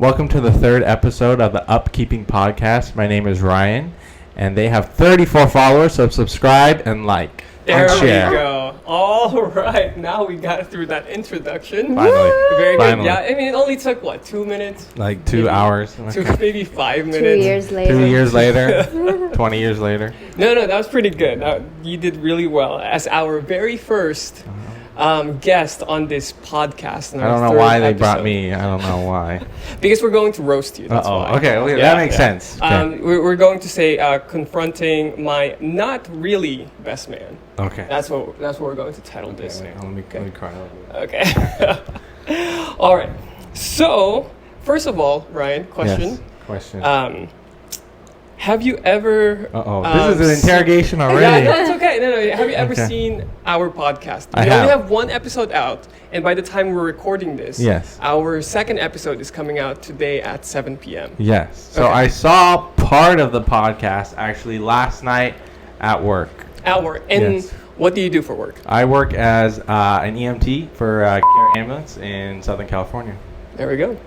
Welcome to the third episode of the UpKeeping podcast. My name is Ryan, and they have 34 followers, so subscribe and like there and share. We go. All right, now we got through that introduction. Finally. Very Finally. good. Yeah, I mean, it only took, 2 minutes? Like 2 maybe, hours. maybe 5 minutes. 2 years later. 2 years later. 20 years later. No, that was pretty good. You did really well as our very first guest on this podcast. I don't know why they brought me. I don't know why. Because we're going to roast you. That's why. Okay, well, that makes sense. Okay. We're going to say confronting my not really best man. Okay. That's what we're going to title this. Let me cry a little bit. Okay. All right. So, first of all, Ryan, question. Yes. Question. Have you ever... this is an interrogation already. Yeah, no, it's okay. No. Have you ever seen our podcast? I We have. only have one episode out, and by the time we're recording this, Yes. our second episode is coming out today at 7 p.m. Yes. So Okay. I saw part of the podcast actually last night at work. At work. And Yes. what do you do for work? I work as an EMT for Care Ambulance in Southern California. There we go.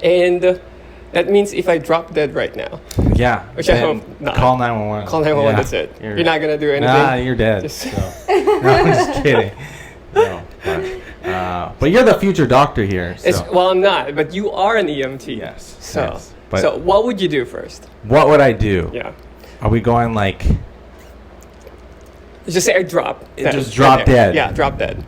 And that means if I drop dead right now, Yeah. Which I then hope not. Call 911. call 911, Yeah. that's it. You're not going to do anything? Nah, you're dead. Just- So. No, I'm just kidding. No, but you're the future doctor here. So. Well, I'm not, but you are an EMT. Yes. So, yes. But so what would you do first? what would I do? Yeah. Are we going like... Just say I drop dead. Just drop Right there. dead. Yeah, drop dead.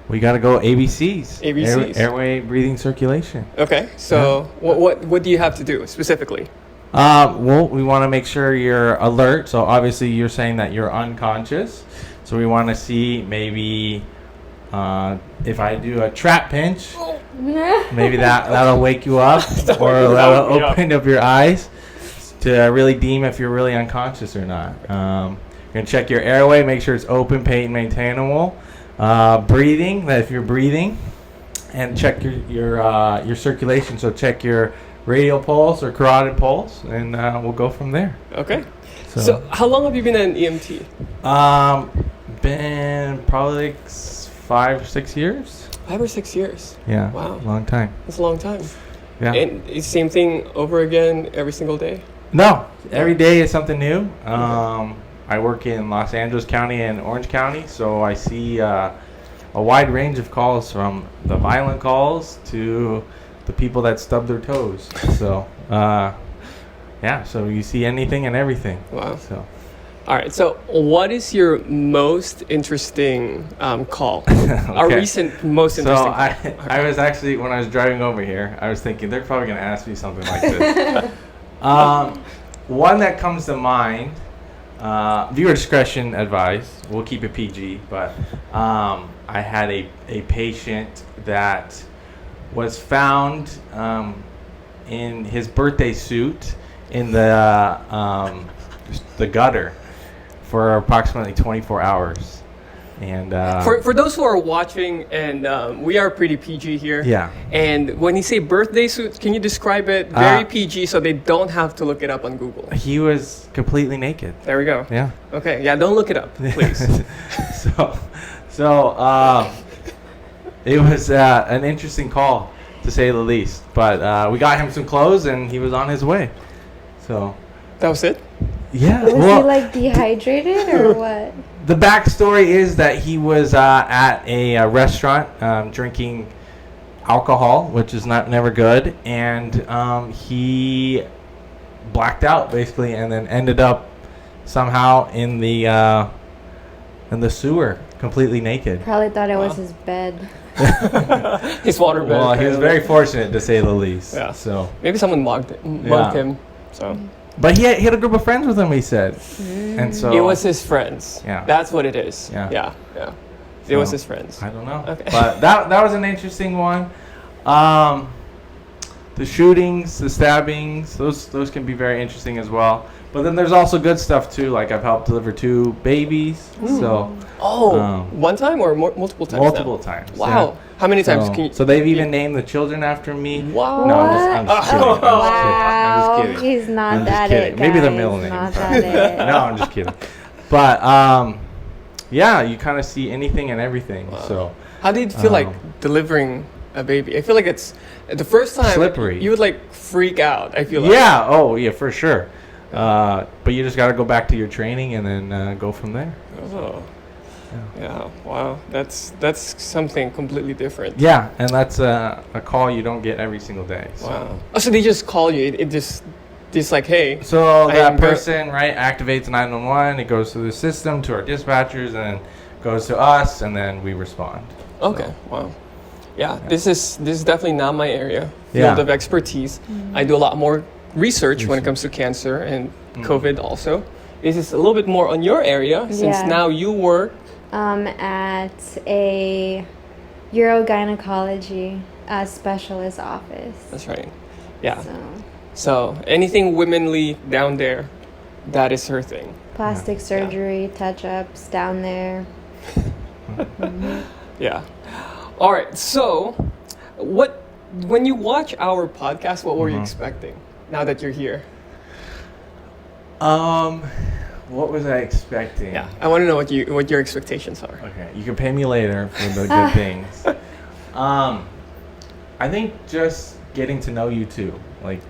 We got to go ABCs. ABCs. Airway, breathing, circulation. Okay, so what do you have to do specifically? Well, we want to make sure you're alert. So obviously you're saying that you're unconscious. So we want to see maybe if I do a trap pinch, maybe that'll wake you up or that'll open up your eyes to really deem if you're really unconscious or not. You're going to check your airway, make sure it's open, patent, maintainable. Breathing, that if you're breathing, and check your circulation. So check your radial pulse or carotid pulse, and we'll go from there. Okay. So how long have you been an EMT? Been probably like 5 or 6 years. 5 or 6 years. Yeah. Wow. Long time. That's a long time. Yeah. And it's the same thing over again every single day? No, every day is something new. I work in Los Angeles County and Orange County, so I see a wide range of calls, from the violent calls to the people that stub their toes. So, so you see anything and everything. Wow. So, All right, so what is your most interesting call? Our recent most interesting call. I was actually, when I was driving over here, I was thinking they're probably going to ask me something like this. One that comes to mind, viewer discretion advised. We'll keep it PG, but I had a patient that was found in his birthday suit in the gutter for approximately 24 hours. And for those who are watching, and we are pretty PG here. Yeah. And when you say birthday suit, can you describe it very PG so they don't have to look it up on Google? He was completely naked. There we go. Yeah. Okay. Yeah. Don't look it up, please. so it was an interesting call, to say the least. But we got him some clothes, and he was on his way. So That was it. yeah. Was he dehydrated or what? The backstory is that he was at a restaurant drinking alcohol, which is never good, and he blacked out basically, and then ended up somehow in the sewer, completely naked. Probably thought it was his bed. His water bed. Well, he was very fortunate, to say the least. Yeah. So Maybe someone mugged him. So but he had a group of friends with him, he said, and so it was his friends. Yeah. That's what it is. Yeah. It was So, his friends. I don't know. Okay. But that was an interesting one. The shootings, the stabbings, those can be very interesting as well. But then there's also good stuff too. Like I've helped deliver 2 babies. So One time or multiple times? multiple now? times. Wow. Yeah. How many times can you? So they've even named the children after me. Wow. No, I'm just kidding. I'm Wow, just kidding. he's not I'm just that kidding. it, Maybe the guys. middle name. Not that it. No, I'm just kidding. But yeah, you kind of see anything and everything. Wow. So How did it feel like delivering a baby. I feel like it's the first time Slippery. you would like freak out. I feel like. Yeah. Oh, yeah, for sure. But you just got to go back to your training and then go from there. Oh. Yeah. Wow. That's something completely different. Yeah, and that's a call you don't get every single day. So. Wow. Oh, so they just call you. It just like, hey. So I that am go- person, right, activates 911. It goes through the system to our dispatchers, and then goes to us, and then we respond. Okay. Wow. Yeah. This is definitely not my area field of expertise. I do a lot more research when it comes to cancer and COVID also. This is a little bit more on your area since now you work at a urogynecology specialist office. That's right. Yeah. So anything womanly down there, that is her thing. Plastic surgery, touch-ups down there. Yeah. All right. So, when you watch our podcast, what were you expecting? Now that you're here. What was I expecting? Yeah, I want to know what your expectations are. Okay, you can pay me later for the good things. I think just getting to know you too, like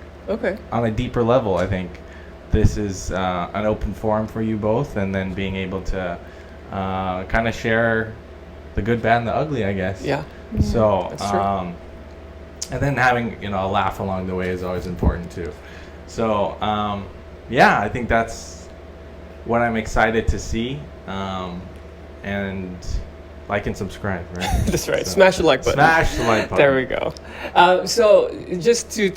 on a deeper level. I think this is an open forum for you both, and then being able to kind of share the good, bad, and the ugly, I guess. Yeah. So, That's true. and then having a laugh along the way is always important too. So, yeah, I think that's what I'm excited to see, and like and subscribe, right? That's right. So, Smash the like button. Smash the like button. There we go. So just to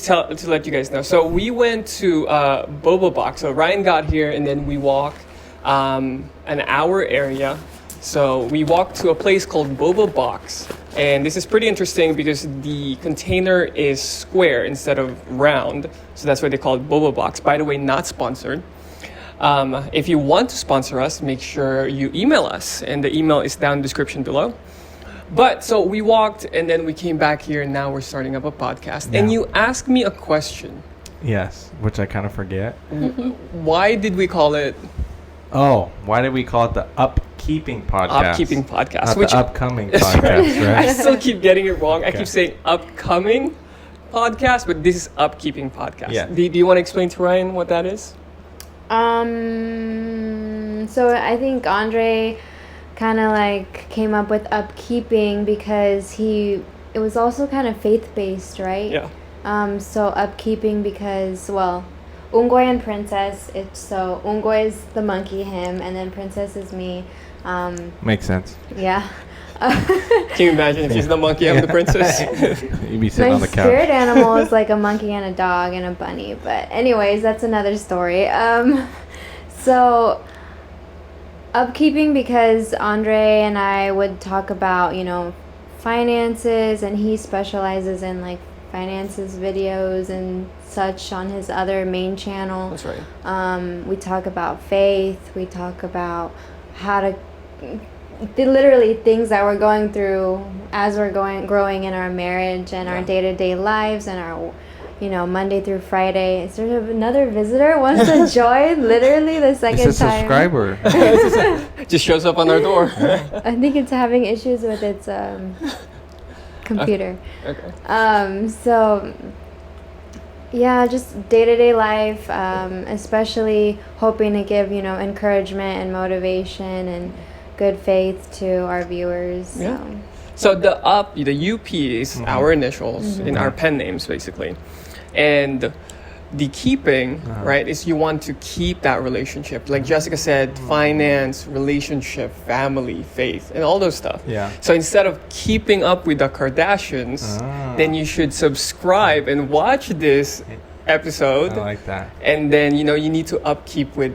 let you guys know, so we went to Boba Box. So Ryan got here, and then we walked an hour area. So we walked to a place called Boba Box, and this is pretty interesting because the container is square instead of round. So that's why they call it Boba Box. By the way, not sponsored. If you want to sponsor us, make sure you email us, and the email is down in the description below. But so we walked, and then we came back here, and now we're starting up a podcast. Yeah. And you asked me a question. Yes, which I kind of forget. Why did we call it? Oh, why did we call it the UpKeeping podcast? UpKeeping podcast, Not which the upcoming podcast, I right? still keep getting it wrong. I Okay. keep saying upcoming podcast, but this is UpKeeping podcast. Yeah. Do you want to explain to Ryan what that is? So I think Andrei kind of like came up with UpKeeping because it was also kind of faith-based, right? Yeah. So UpKeeping because, well, Ungoi and Princess, so Ungoi is the monkey, him, and then Princess is me. Makes sense. Yeah. Can you imagine if he's the monkey, I'm the princess? You'd be sitting My on the couch. spirit animal is like a monkey and a dog and a bunny. But anyways, that's another story. So UpKeeping because Andrei and I would talk about, finances, and he specializes in like finances videos and such on his other main channel. That's right. We talk about faith. We talk about how to literally things that we're going through as we're growing in our marriage and our day-to-day lives and our Monday through Friday. Is there another visitor wants to join? Literally the second It's a time. subscriber. Just shows up on our door. I think it's having issues with its computer. Okay. So yeah, just day-to-day life, especially hoping to give encouragement and motivation and good faith to our viewers. Yeah. So the UP is our initials in our pen names, basically. And the keeping, right, is you want to keep that relationship. Like Jessica said, finance, relationship, family, faith, and all those stuff. Yeah. So instead of keeping up with the Kardashians, then you should subscribe and watch this episode. I like that. And then, you need to upkeep with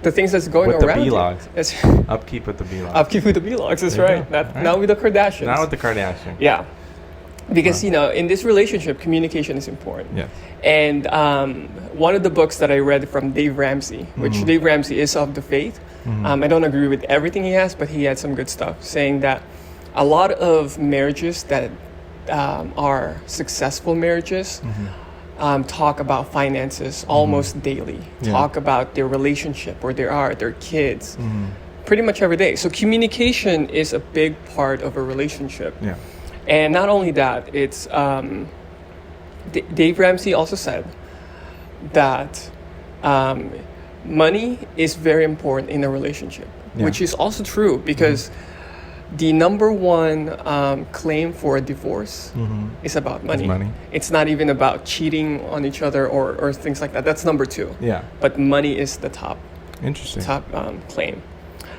the things that's going With around the you. B-logs. That's Upkeep with the B-logs. upkeep with the vlogs. That's There you right. go. Not, All right. Not with the Kardashians. Not with the Kardashians. Yeah. Because, in this relationship, communication is important. Yeah. And one of the books that I read from Dave Ramsey, which Dave Ramsey is of the faith, I don't agree with everything he has, but he had some good stuff, saying that a lot of marriages that are successful marriages talk about finances almost daily, talk about their relationship, where they are, their kids, pretty much every day. So communication is a big part of a relationship. Yeah. And not only that, it's Dave Ramsey also said that money is very important in a relationship, which is also true because the number one claim for a divorce is about money. It's not even about cheating on each other or things like that. That's number two. Yeah. But money is the top claim.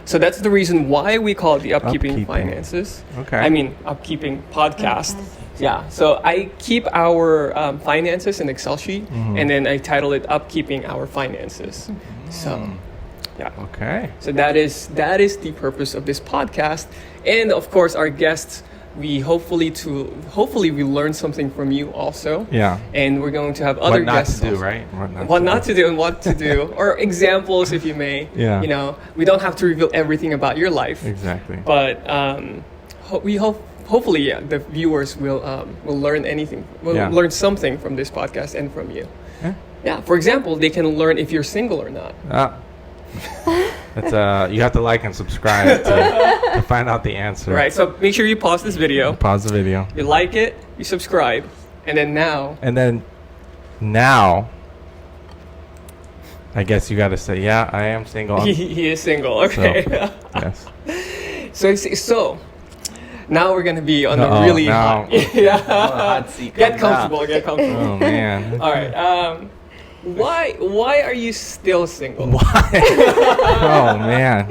So that's the reason why we call it the UpKeeping Finances. Okay. I mean, UpKeeping podcast. Yeah. So I keep our finances in Excel sheet, and then I title it UpKeeping Our Finances. So, yeah. Okay. So that is the purpose of this podcast, and of course our guests. We hopefully we learn something from you also. Yeah. And we're going to have other guests. What not to do, right? What not to do and what to do, or examples, if you may. Yeah. You know, we don't have to reveal everything about your life. Exactly. But hopefully, the viewers will learn anything. Will learn something from this podcast and from you. Yeah. For example, they can learn if you're single or not. That's you have to like and subscribe to find out the answer. Right. So make sure you pause this video. Pause the video. You like it. You subscribe, and then now. I guess you got to say, yeah, I am single. He is single. Okay. Yes. So now we're gonna be on the really hot. Hot seat. Get comfortable. Get comfortable. Oh man. All right. Why are you still single? Why? Oh man.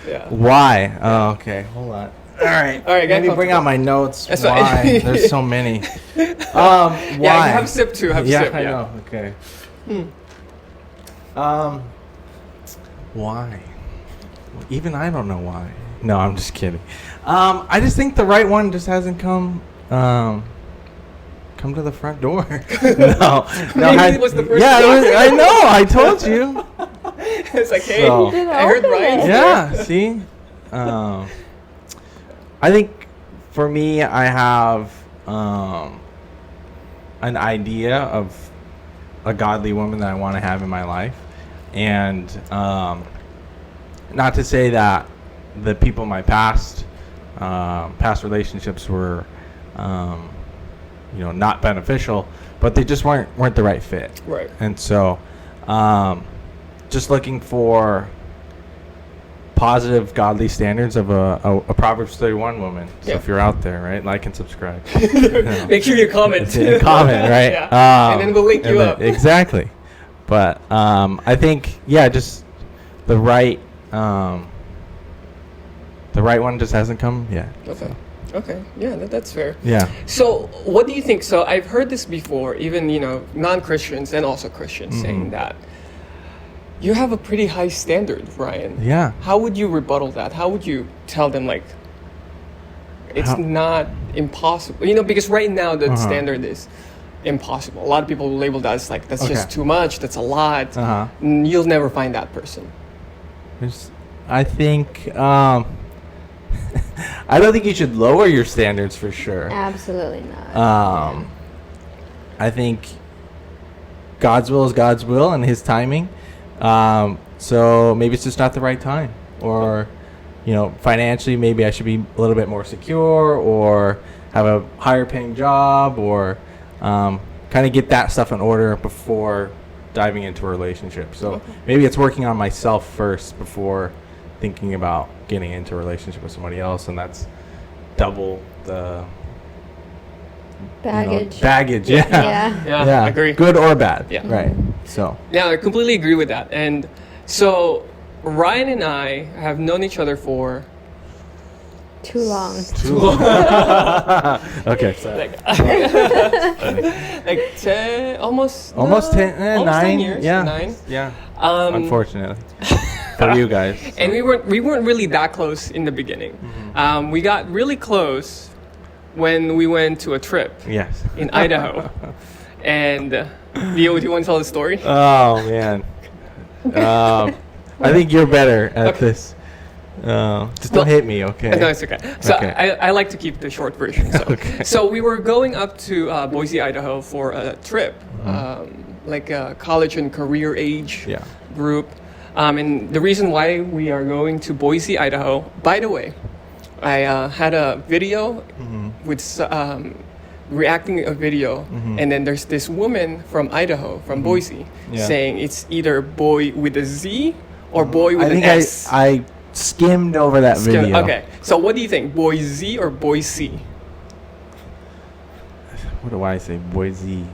Yeah. Why? Oh, okay. Hold on. All right. Let me bring out my notes. That's why? right. There's so many. Why? Yeah, have a sip too. Have a sip. I know. Okay. Why? Even I don't know why. No, I'm just kidding. I just think the right one just hasn't come to the front door. No. Maybe it was the first I know. I told you. It's like, hey, I heard right. Yeah. See. I think for me, I have an idea of a godly woman that I want to have in my life, and not to say that the people in my past relationships were not beneficial, but they just weren't the right fit. Right. And so just looking for positive godly standards of a Proverbs 31 woman. So if you're out there, right, like and subscribe. Make sure you comment. Comment, right? Yeah. And then we'll link you up. Exactly. But I think just the right one just hasn't come yet. Okay. Okay. Yeah, that's fair. Yeah. So what do you think? So I've heard this before, even non-Christians and also Christians saying that you have a pretty high standard, Ryan. Yeah. How would you rebuttal that? How would you tell them it's not impossible? Because right now the standard is impossible. A lot of people label that as that's just too much. That's a lot. You'll never find that person. I think I don't think you should lower your standards for sure. Absolutely not. I think God's will is God's will and His timing. So maybe it's just not the right time, or financially maybe I should be a little bit more secure, or have a higher paying job, or kind of get that stuff in order before diving into a relationship. So maybe it's working on myself first before thinking about getting into a relationship with somebody else, and that's double the baggage. Yeah. I agree. Good or bad. Yeah. Right. So. Yeah, I completely agree with that. And so Ryan and I have known each other for too long. Okay. So. Like 10, almost 9 years. Yeah. 9. Yeah. Unfortunately. For you guys. So. And we weren't really that close in the beginning. We got really close when we went to a trip. Yes. In Idaho. And do you want to tell the story? Oh man. I think you're better at this. Just don't hit me, okay? No, it's okay. So I like to keep the short version. So, so we were going up to Boise, Idaho for a trip, like a college and career age group. And the reason why we are going to Boise, Idaho, by the way, I had a video reacting a video, Mhm. and then there's this woman from Idaho, from Mhm. Boise, Yeah. saying it's either boy with a Z or boy with I an think S. I skimmed over that video. Okay, so what do you think, Boise or Boise? What do I say? Boise.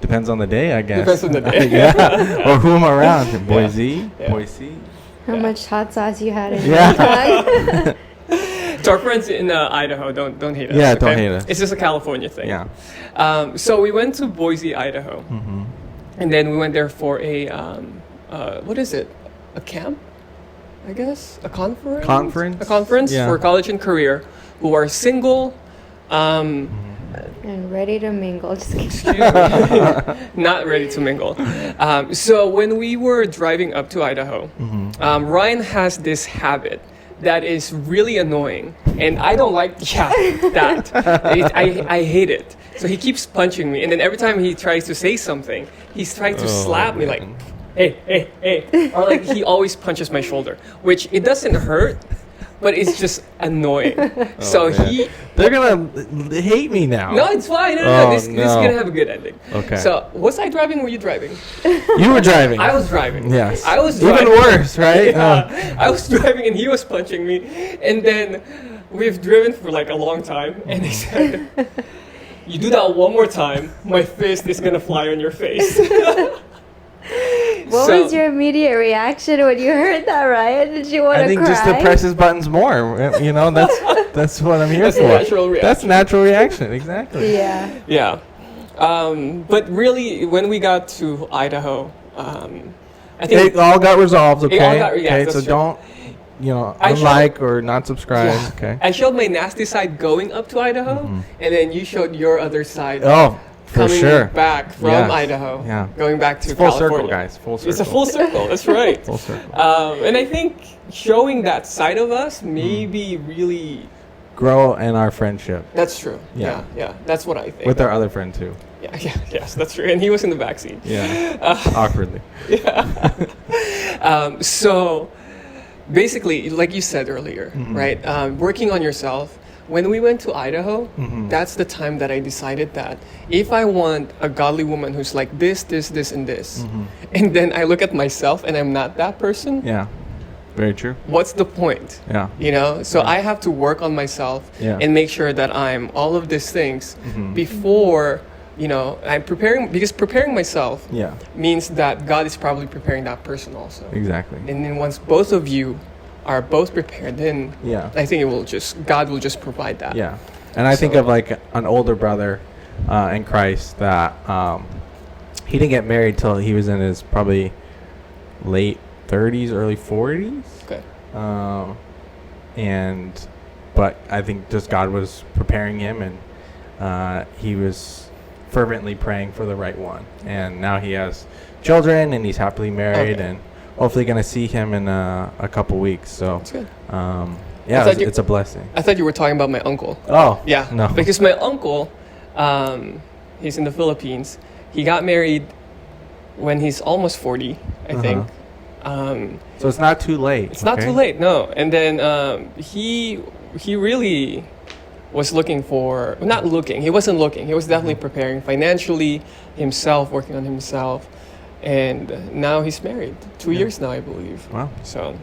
Depends on the day, I guess. Depends on the day. Yeah. Or who I'm around. Boise. Yeah. Boise. How Yeah. much hot sauce you had in Yeah. your tongue? To our friends in Idaho, don't hate us. Yeah, don't hate us. It's just a California thing. Yeah. So we went to Boise, Idaho, Mm-hmm. and then we went there for a what is it? A camp, I guess. A conference. A conference Yeah. for college and career who are single. And ready to mingle. Just kidding. Excuse me. Not ready to mingle. So when we were driving up to Idaho, Ryan has this habit that is really annoying, and I don't like that. I hate it. So he keeps punching me, and then every time he tries to say something, he's trying to slap me like, man. hey, or like he always punches my shoulder, which it doesn't hurt, but it's just annoying. So man. They're gonna hate me now. No, it's fine. No. Oh, This is gonna have a good ending. Okay. So, was I driving or were you driving? You were driving. I was driving. Yes. I was driving. Even worse, right? Yeah. I was driving and he was punching me. And then we've driven for like a long time. And he said, you do that one more time, my fist is gonna fly on your face. What was your immediate reaction when you heard that, Ryan? Did you want to I think cry? just to press his buttons more. You know, that's what I'm here That's for. a natural reaction. That's natural reaction, exactly. Yeah. Yeah. But really, when we got to Idaho, I think It all got resolved, okay? all got- yes, okay, that's so true. don't, I unlike or not subscribe, Yeah. okay? I showed my nasty side going up to Idaho, and then you showed your other side. Oh, for coming sure. back from Yes. Idaho, Yeah. going back to It's full California. circle, guys. Full circle. It's a full circle. That's right. Full circle. And I think showing that side of us maybe really. Grow in our friendship That's true. Yeah. Yeah. That's what I think. with our other friend too. Yeah. Yes, that's true. And he was in the backseat. Yeah. Awkwardly. So basically, like you said earlier, right? Working on yourself. When we went to Idaho, that's the time that I decided that if I want a godly woman who's like this, and this, and then I look at myself and I'm not that person, Yeah. Very true. what's the point? Yeah. You know? So I have to work on myself Yeah. and make sure that I'm all of these things before, I'm preparing, because preparing myself Yeah. means that God is probably preparing that person also. Exactly. And then once both of you are both prepared, then Yeah. I think God will just provide that. Yeah. And I think So- of like an older brother in Christ that he didn't get married till he was in his probably late 30s, early 40s. Okay. But I think just God was preparing him, and he was fervently praying for the right one. And now he has children, and he's happily married, Okay. and hopefully going to see him in a couple weeks. So, That's good. yeah, thought you- it's a blessing. I thought you were talking about my uncle. Oh, Yeah. no. Because my uncle, he's in the Philippines. He got married when he's almost 40, I think. So it's not too late. It's not okay? too late, no. And then he really was looking for, not looking, he wasn't looking. He was definitely preparing financially, himself, working on himself. And now he's married. 2 years now, I believe. Wow. So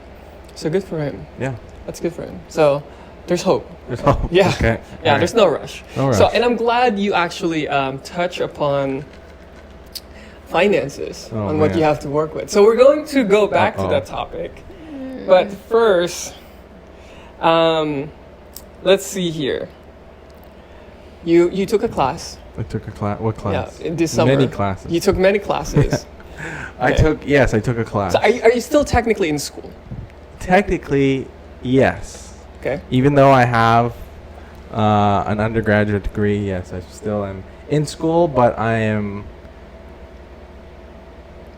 good for him. Yeah. That's good for him. So there's hope. There's hope. Yeah. Okay. Yeah, All there's right. no rush. No So, rush. and I'm glad you actually touch upon finances Oh, on what man. you have to work with. So we're going to go back to Uh-oh. that topic. But first, let's see here. You took a class. I took a class. What class? Yeah, this summer. Many classes. You took many classes. I Okay. took a class. So are you still technically in school? Technically, yes. Okay. Even though I have an undergraduate degree, yes, I still am in school, but I am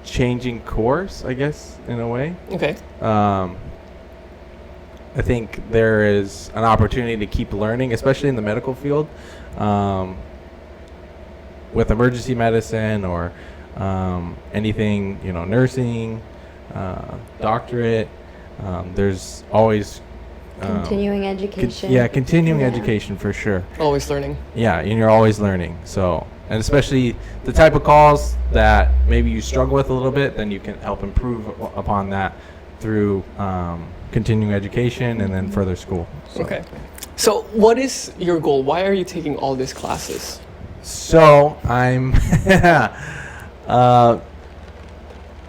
changing course, I guess, in a way. Okay. I think there is an opportunity to keep learning, especially in the medical field, with emergency medicine or anything, nursing, doctorate. There's always Continuing education. Continuing Yeah. education for sure. Always learning. Yeah, and you're always learning. So, and especially the type of calls that maybe you struggle with a little bit, then you can help improve upon that through continuing education and then further school. So. Okay. So what is your goal? Why are you taking all these classes? So I'm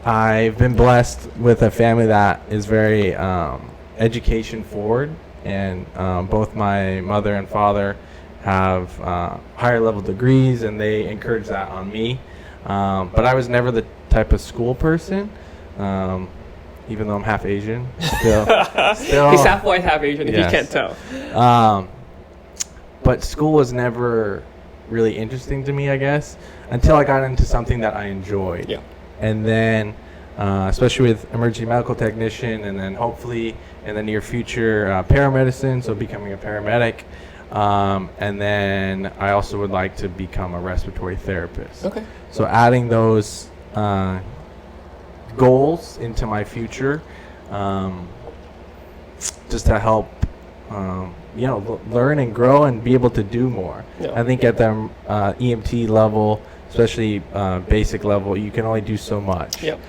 I've been blessed with a family that is very education forward, and both my mother and father have higher level degrees, and they encourage that on me. But I was never the type of school person, even though I'm half Asian. Still He's half white, half Asian, if you Yes. can't tell. But school was never really interesting to me, I guess, until I got into something that I enjoyed. Yeah. And then, especially with emergency medical technician, and then hopefully in the near future, paramedicine, so becoming a paramedic. And then I also would like to become a respiratory therapist. Okay. So adding those goals into my future, just to help, learn and grow and be able to do more. Yeah. I think at the EMT level, especially basic level, you can only do so much. Yep.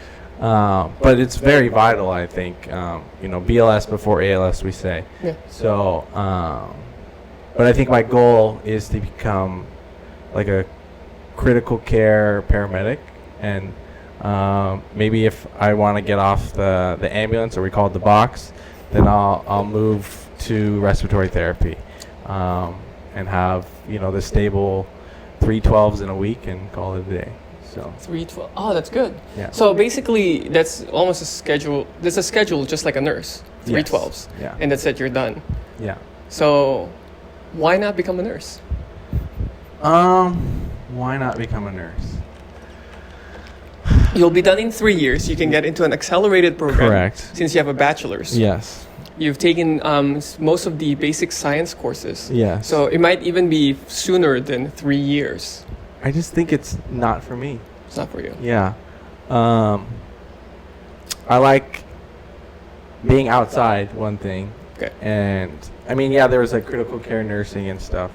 But it's very vital, I think. BLS before ALS, we say. Yeah. So, but I think my goal is to become like a critical care paramedic, and maybe if I want to get off the ambulance, or we call it the box, then I'll move to respiratory therapy, and have the stable 312s in a week and call it a day. So 312. Oh, that's good. Yeah. So basically, that's almost a schedule. There's a schedule just like a nurse. 312s. Yeah. And that's it. You're done. Yeah. So, why not become a nurse? Why not become a nurse? You'll be done in 3 years. You can get into an accelerated program. Correct. Since you have a bachelor's. Yes. You've taken most of the basic science courses. Yes. So it might even be sooner than 3 years. I just think it's not for me. It's not for you. Yeah. I like being outside, one thing. Okay. And I mean, yeah, there was like critical care nursing and stuff,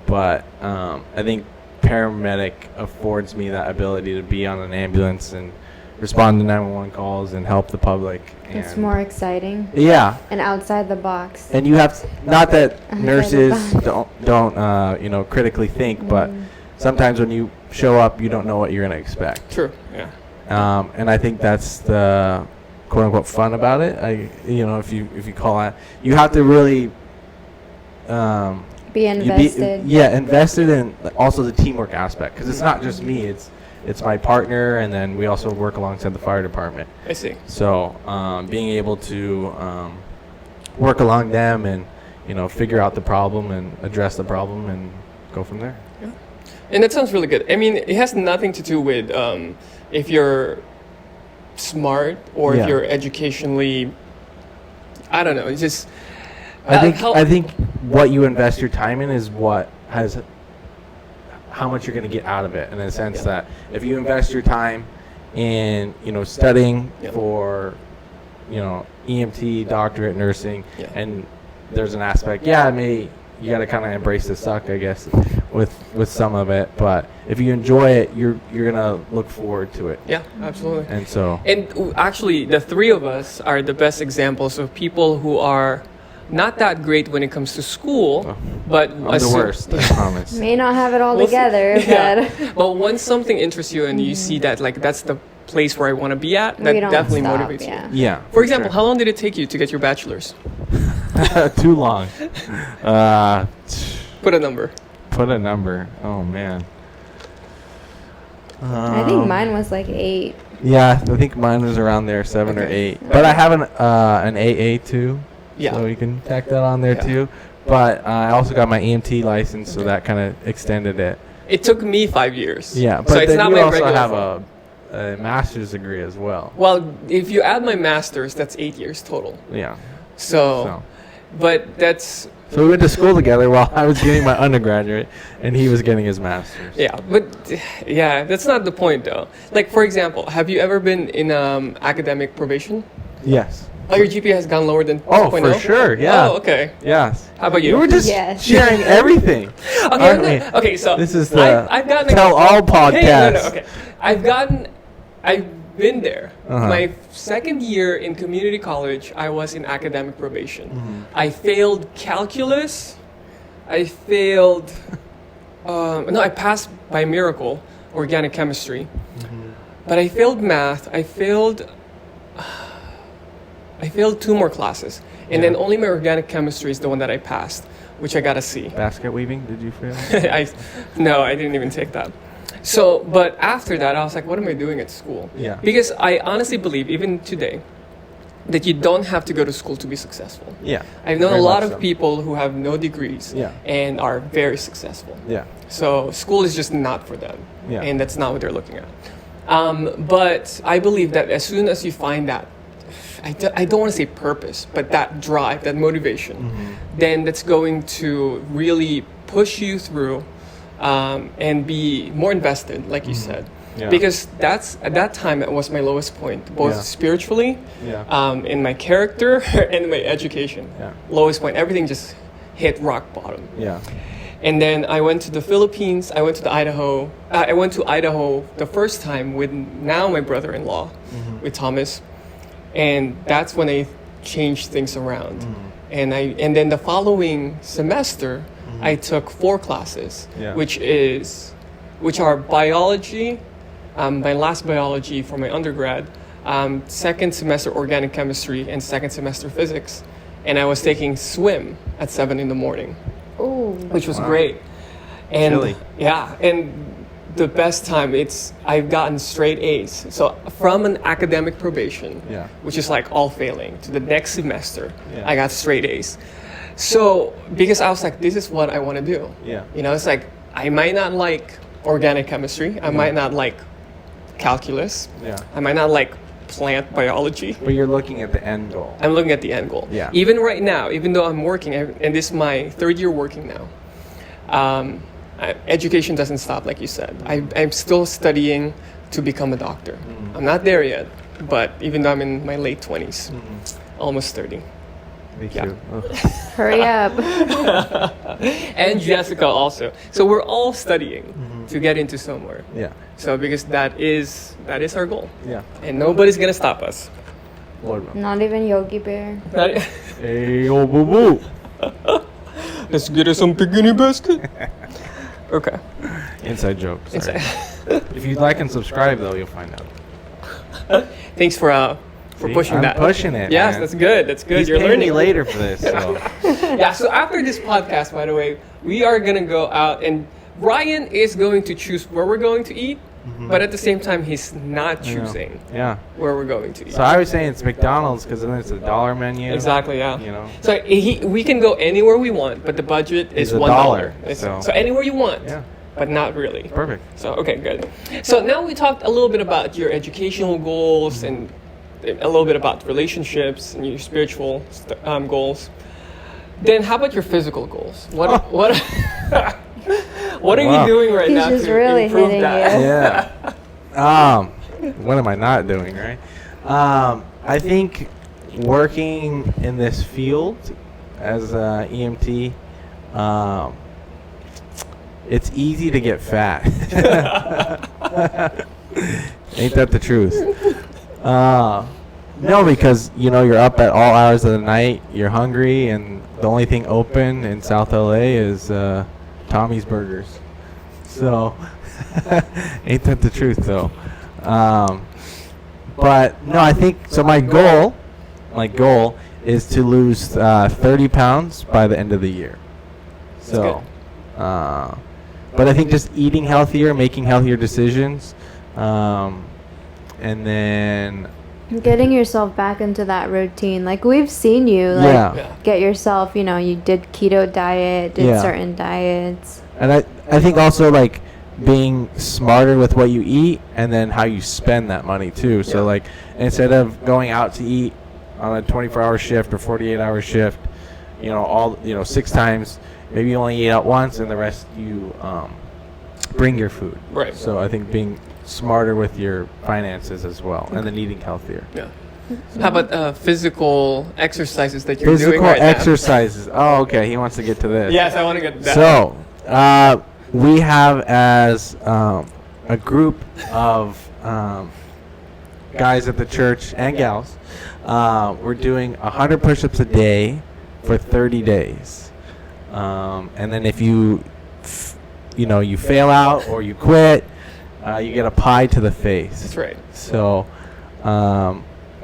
but I think paramedic affords me that ability to be on an ambulance and respond to 911 calls and help the public. It's and more exciting Yeah. and outside the box. And you have not that Outside the nurses box. don't critically think, but sometimes when you show up, you don't know what you're going to expect. True. Yeah. And I think that's the quote unquote fun about it. If you call it, you have to really Be invested. invested in also the teamwork aspect, because it's not just me. It's my partner, and then we also work alongside the fire department. I see. So being able to work along them and figure out the problem and address the problem and go from there. Yeah. And that sounds really good. I mean, it has nothing to do with if you're smart or Yeah. if you're educationally, I don't know. It's just. I think what you invest your time in is how much you're going to get out of it, in a sense that if you invest your time in studying for EMT, doctorate, nursing, and there's an aspect, you got to kind of embrace the suck, I guess, with some of it, but if you enjoy it, you're gonna look forward to it. Yeah, absolutely. And so, actually, the three of us are the best examples of people who are not that great when it comes to school, but I'm the worst, I promise. May not have it all Well, together, yeah. but But when something interests you and you see that that's the place where I want to be at, that we don't definitely stop, motivates yeah. you. Yeah. For example, how long did it take you to get your bachelor's? Too long. Put a number. Put a number. Oh man. I think mine was like 8. Yeah, I think mine was around there, 7 or 8. But I have an AA too. Yeah. So you can tack that on there Yeah. too. But I also got my EMT license, so that kind of extended it. It took me 5 years. Yeah, but so it's then not you my also regular have form. a master's degree as well. Well, if you add my master's, that's 8 years total. Yeah. So, but that's So we went to school together while I was getting my undergraduate, and he was getting his master's. yeah, that's not the point though. Like for example, have you ever been in academic probation? Yes. Oh, your GPA has gone lower than 2.0? Oh, for sure, yeah. Oh, okay. Yes. How about you? You were just Yes. sharing everything. Okay, okay, so this is the I've gotten tell all podcast. Hey, no, okay. I've been there. Uh-huh. My second year in community college, I was in academic probation. Mm-hmm. I failed calculus. I failed. No, I passed by miracle organic chemistry, but I failed math. I failed 2 more classes, and then only my organic chemistry is the one that I passed, which I got a C. Basket weaving? Did you fail? No, I didn't even take that. So, but after that, I was like, what am I doing at school? Yeah. Because I honestly believe, even today, that you don't have to go to school to be successful. Yeah. I've known Very a lot much of so. people who have no degrees Yeah. and are very successful. Yeah. So school is just not for them, Yeah. and that's not what they're looking at. But I believe that as soon as you find that, I don't want to say purpose, but that drive, that motivation, then that's going to really push you through and be more invested, like you said. Yeah. Because at that time, it was my lowest point, both Yeah. spiritually, Yeah. in my character, and in my education. Yeah. Lowest point, everything just hit rock bottom. Yeah. And then I went to the Philippines. I went to Idaho. I went to Idaho the first time with now my brother-in-law, with Thomas, and that's when I changed things around. And then the following semester, I took 4 classes, Yeah. which are biology, my last biology for my undergrad, second semester organic chemistry, and second semester physics. And I was taking swim at 7 in the morning. Ooh. Which was great. And Chilly. yeah, and the best time, I've gotten straight A's. So from an academic probation, Yeah. which is like all failing, to the next semester, Yeah. I got straight A's. So because I was like, this is what I want to do. Yeah. You know, it's like I might not like organic chemistry. I might not like calculus. Yeah. I might not like plant biology. But you're looking at the end goal. I'm looking at the end goal. Yeah. Even right now, even though I'm working, and this is my 3rd year working now, education doesn't stop, like you said. I'm still studying to become a doctor. I'm not there yet, but even though I'm in my late 20s, almost 30. Me Yeah. too. Ugh. Hurry up. And Jessica also. So we're all studying to get into somewhere. Yeah. So because that is our goal. Yeah. And nobody's going to stop us. Lord willing. Not even Yogi Bear. Hey, oh, boo boo. Let's get us some bikini basket. Okay. Inside joke. Sorry. Inside. If you'd like and subscribe, though, you'll find out. Thanks for See? pushing I'm that. pushing it. Yes, man. that's good. That's good. He's You're paying me learning later for this. So. Yeah. So after this podcast, by the way, we are gonna go out, and Ryan is going to choose where we're going to eat, but at the same time, he's not I know. choosing Yeah. where we're going to eat. So I was saying it's McDonald's because then it's a $1 menu. Exactly. Yeah. You know. So we can go anywhere we want, but the budget is It's $1. $1, so- So anywhere you want. Yeah. But not really. Perfect. So, okay, good. So now we talked a little bit about your educational goals and a little bit about relationships and your spiritual goals. Then how about your physical goals? What are Wow. you doing right He's now just to really improve hitting that? you. Yeah. What am I not doing, right? I think working in this field as a EMT, it's easy to get fat. Ain't that the truth? No, because you're up at all hours of the night. You're hungry, and the only thing open in South LA is Tommy's Burgers. So, ain't that the truth, though? But no, I think so. My goal is to lose 30 pounds by the end of the year. So, but I think just eating healthier, making healthier decisions, and then Getting yourself back into that routine. Like we've seen you Yeah. get yourself, you did keto diet, did Yeah. certain diets. and I think also like being smarter with what you eat and then how you spend that money too. So like instead of going out to eat on a 24-hour shift or 48-hour shift, 6 times, maybe you only eat out once and the rest you bring your food. Right. So I think being smarter with your finances as well, and then eating healthier. Yeah. How about physical exercises that you're doing Physical right exercises. Oh, okay. He wants to get to this. now? Yes, I want to get that. So, we have as a group of guys at the church and gals. We're doing 100 push-ups a day for 30 days. And then if you fail out or you quit, you get a pie to the face. That's right. So,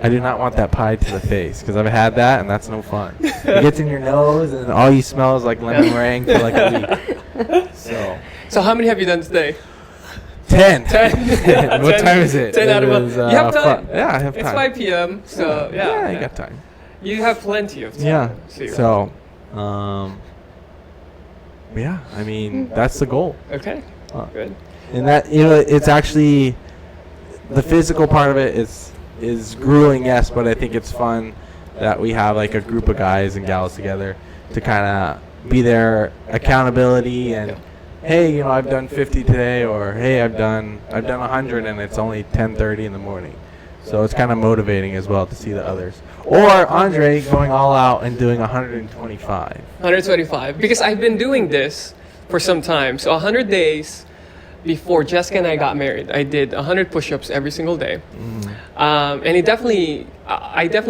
I do not want that pie to the face because I've had that and that's no fun. It gets in your nose and all you smell is like lemon meringue for like a week. So how many have you done today? 10. 10. What time is it? 10 out of 1. You have time. Yeah, I have It's time. 5 p.m. So Yeah, you got time. You have plenty of time. Yeah. So So, yeah, I mean, that's the goal. okay. Good. And that, it's actually, the physical part of it is grueling, yes, but I think it's fun that we have like a group of guys and gals together to kind of be their accountability and, hey, I've done 50 today, or hey, I've done 100 and it's only 10:30 in the morning. So it's kind of motivating as well to see the others. Or Andrei going all out and doing 125. 125. Because I've been doing this for some time. So 100 days before Jessica and I got married, I did 100 push-ups every single day. And I definitely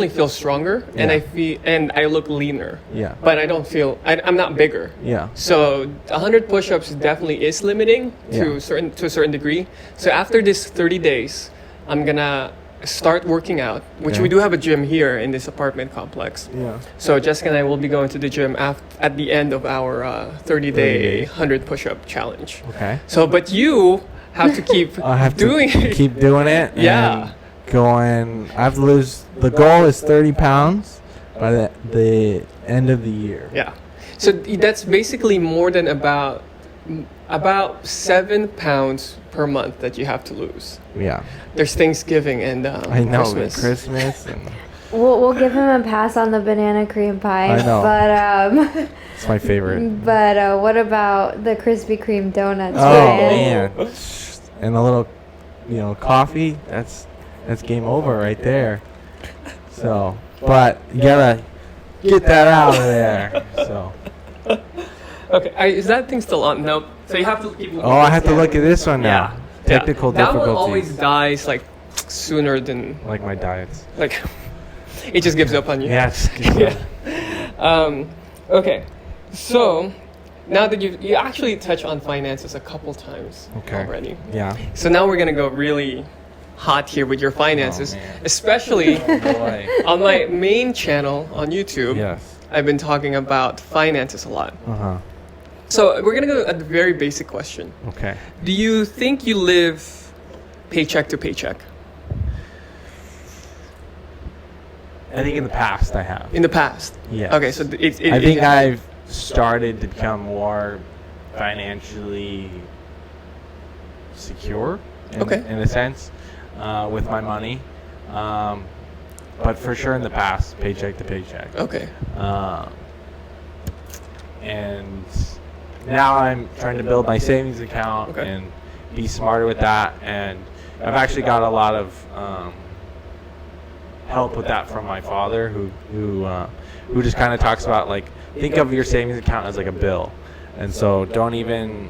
feel stronger, and I look leaner. Yeah. But I don't feel, I'm not bigger. Yeah. So 100 push-ups definitely is limiting to a certain degree. So after this 30 days, I'm gonna start working out, which we do have a gym here in this apartment complex. Yeah. So Jessica and I will be going to the gym at the end of our 30-day 100 push-up challenge. Okay. So, but you have to keep I have doing to it. keep doing it. Yeah. And going. I have to lose. The goal is 30 pounds by the end of the year. Yeah. So that's basically more than about 7 pounds per month that you have to lose. Yeah. There's Thanksgiving and I know. Christmas. And We'll give him a pass on the banana cream pie. I know. But it's my favorite. But what about the Krispy Kreme donuts? Oh Ryan? man. And a little, coffee. That's game over right there. So, but you gotta get that out of there. So. Okay, is that thing still on? Nope. So you have to keep looking. Oh, I have to look at this one now. Yeah. Technical That difficulties. one always dies like sooner than Like my diets. like it just gives up on you. Yes. Okay. So now that you actually touched on finances a couple times already. Yeah. So now we're gonna go really hot here with your finances, man. especially Boy. on my main channel on YouTube. Yes. I've been talking about finances a lot. Uh-huh. So we're gonna go at the very basic question. Okay. Do you think you live paycheck to paycheck? I think in the past I have. In the past? Yes. Okay, so I think I've started to become more financially secure in a sense with my money. But for sure in the past, paycheck to paycheck. Okay. And now I'm trying to build my savings account and be smarter with that. And I've actually got a lot of help with that from my father, who just kind of talks about, like, think of your savings account as like a bill, and so don't even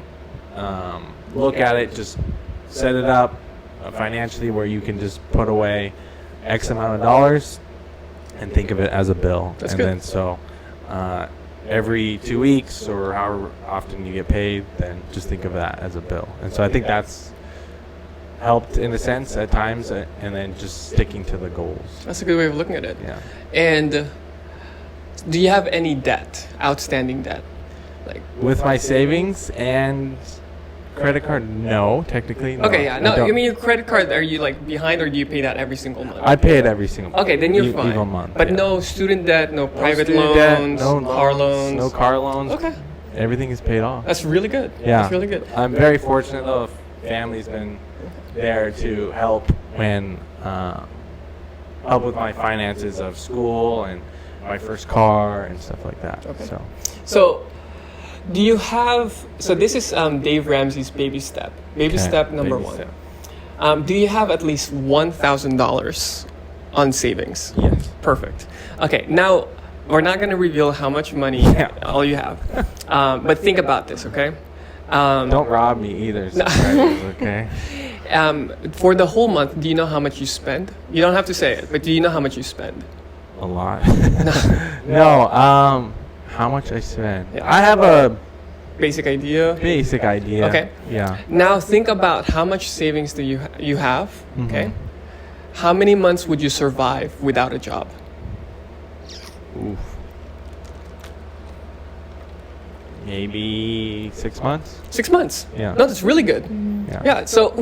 look at it. Just set it up financially where you can just put away X amount of dollars and think of it as a bill. That's and good. Then so every 2 weeks or however often you get paid, then just think of that as a bill. And so I think that's helped in a sense at times, and then just sticking to the goals. That's a good way of looking at it. Yeah. And do you have any debt, outstanding debt? Like With my savings and credit card, no, technically. No. Okay, yeah. No, don't. I mean your credit card, are you like behind, or do you pay that every single month? I pay it every single month. Okay, then you're fine. Even month, but yeah. no student debt, no private student debt, loans, no car loans. No car loans. Okay. Everything is paid off. That's really good. Yeah. That's really good. I'm very fortunate though. Family's been there to help when help with my finances of school and my first car and stuff like that. Okay. So do you have, so this is Dave Ramsey's baby step. Baby okay, step number baby 1. step. Do you have at least $1,000 on savings. Yes. Perfect. Okay, now we're not going to reveal how much money all you have, but think about this, okay? Don't rob me either, subscribers, okay? For the whole month, do you know how much you spend? You don't have to say it, but do you know how much you spend? A lot. No. How much I spend? Yeah. I have a Basic idea. Okay. Yeah. Now think about how much savings do you have, okay? How many months would you survive without a job? Oof. Maybe 6 months. 6 months. Yeah. No, that's really good. Yeah. Yeah. So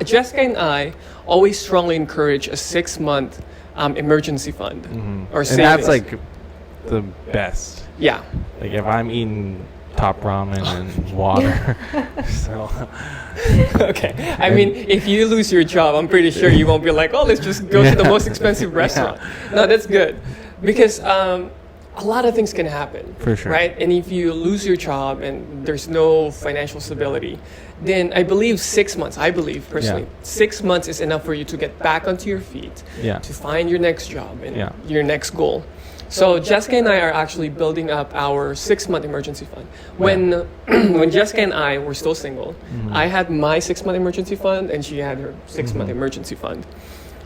Jessica and I always strongly encourage a 6-month emergency fund or savings. And that's like the best. Yeah. Like if I'm eating top ramen and water. So. Okay. I mean, if you lose your job, I'm pretty sure you won't be like, oh, let's just go to the most expensive restaurant. No, that's good. Because a lot of things can happen. For sure. Right? And if you lose your job and there's no financial stability, then I believe 6 months, I believe personally, 6 months is enough for you to get back onto your feet, to find your next job and your next goal. So Jessica and I are actually building up our 6-month emergency fund. When Jessica and I were still single, I had my 6-month emergency fund and she had her 6-month emergency fund.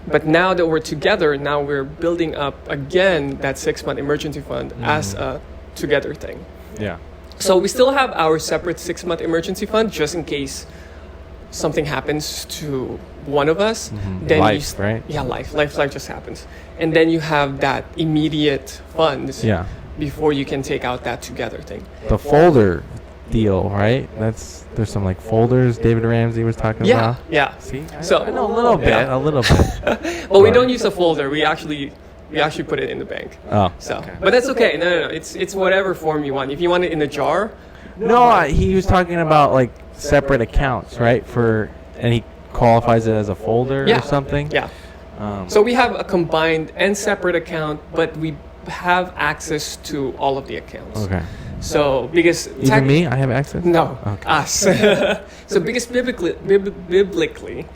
But now that we're together, now we're building up again that 6-month emergency fund as a together thing. Yeah. So we still have our separate 6-month emergency fund just in case something happens to one of us. Then life, right? Yeah, life just happens. And then you have that immediate funds before you can take out that together thing. The folder deal, right? There's some like folders David Ramsey was talking about. Yeah. See, So I know a little bit. Well, we don't use a folder. We actually put it in the bank. Oh. So, okay. but that's okay. No. It's whatever form you want. If you want it in a jar. No, he was talking about like separate accounts, right? And he qualifies it as a folder or something. Yeah. So we have a combined and separate account, but we have access to all of the accounts. Okay. So because even me, I have access. No, okay. us. So because biblically,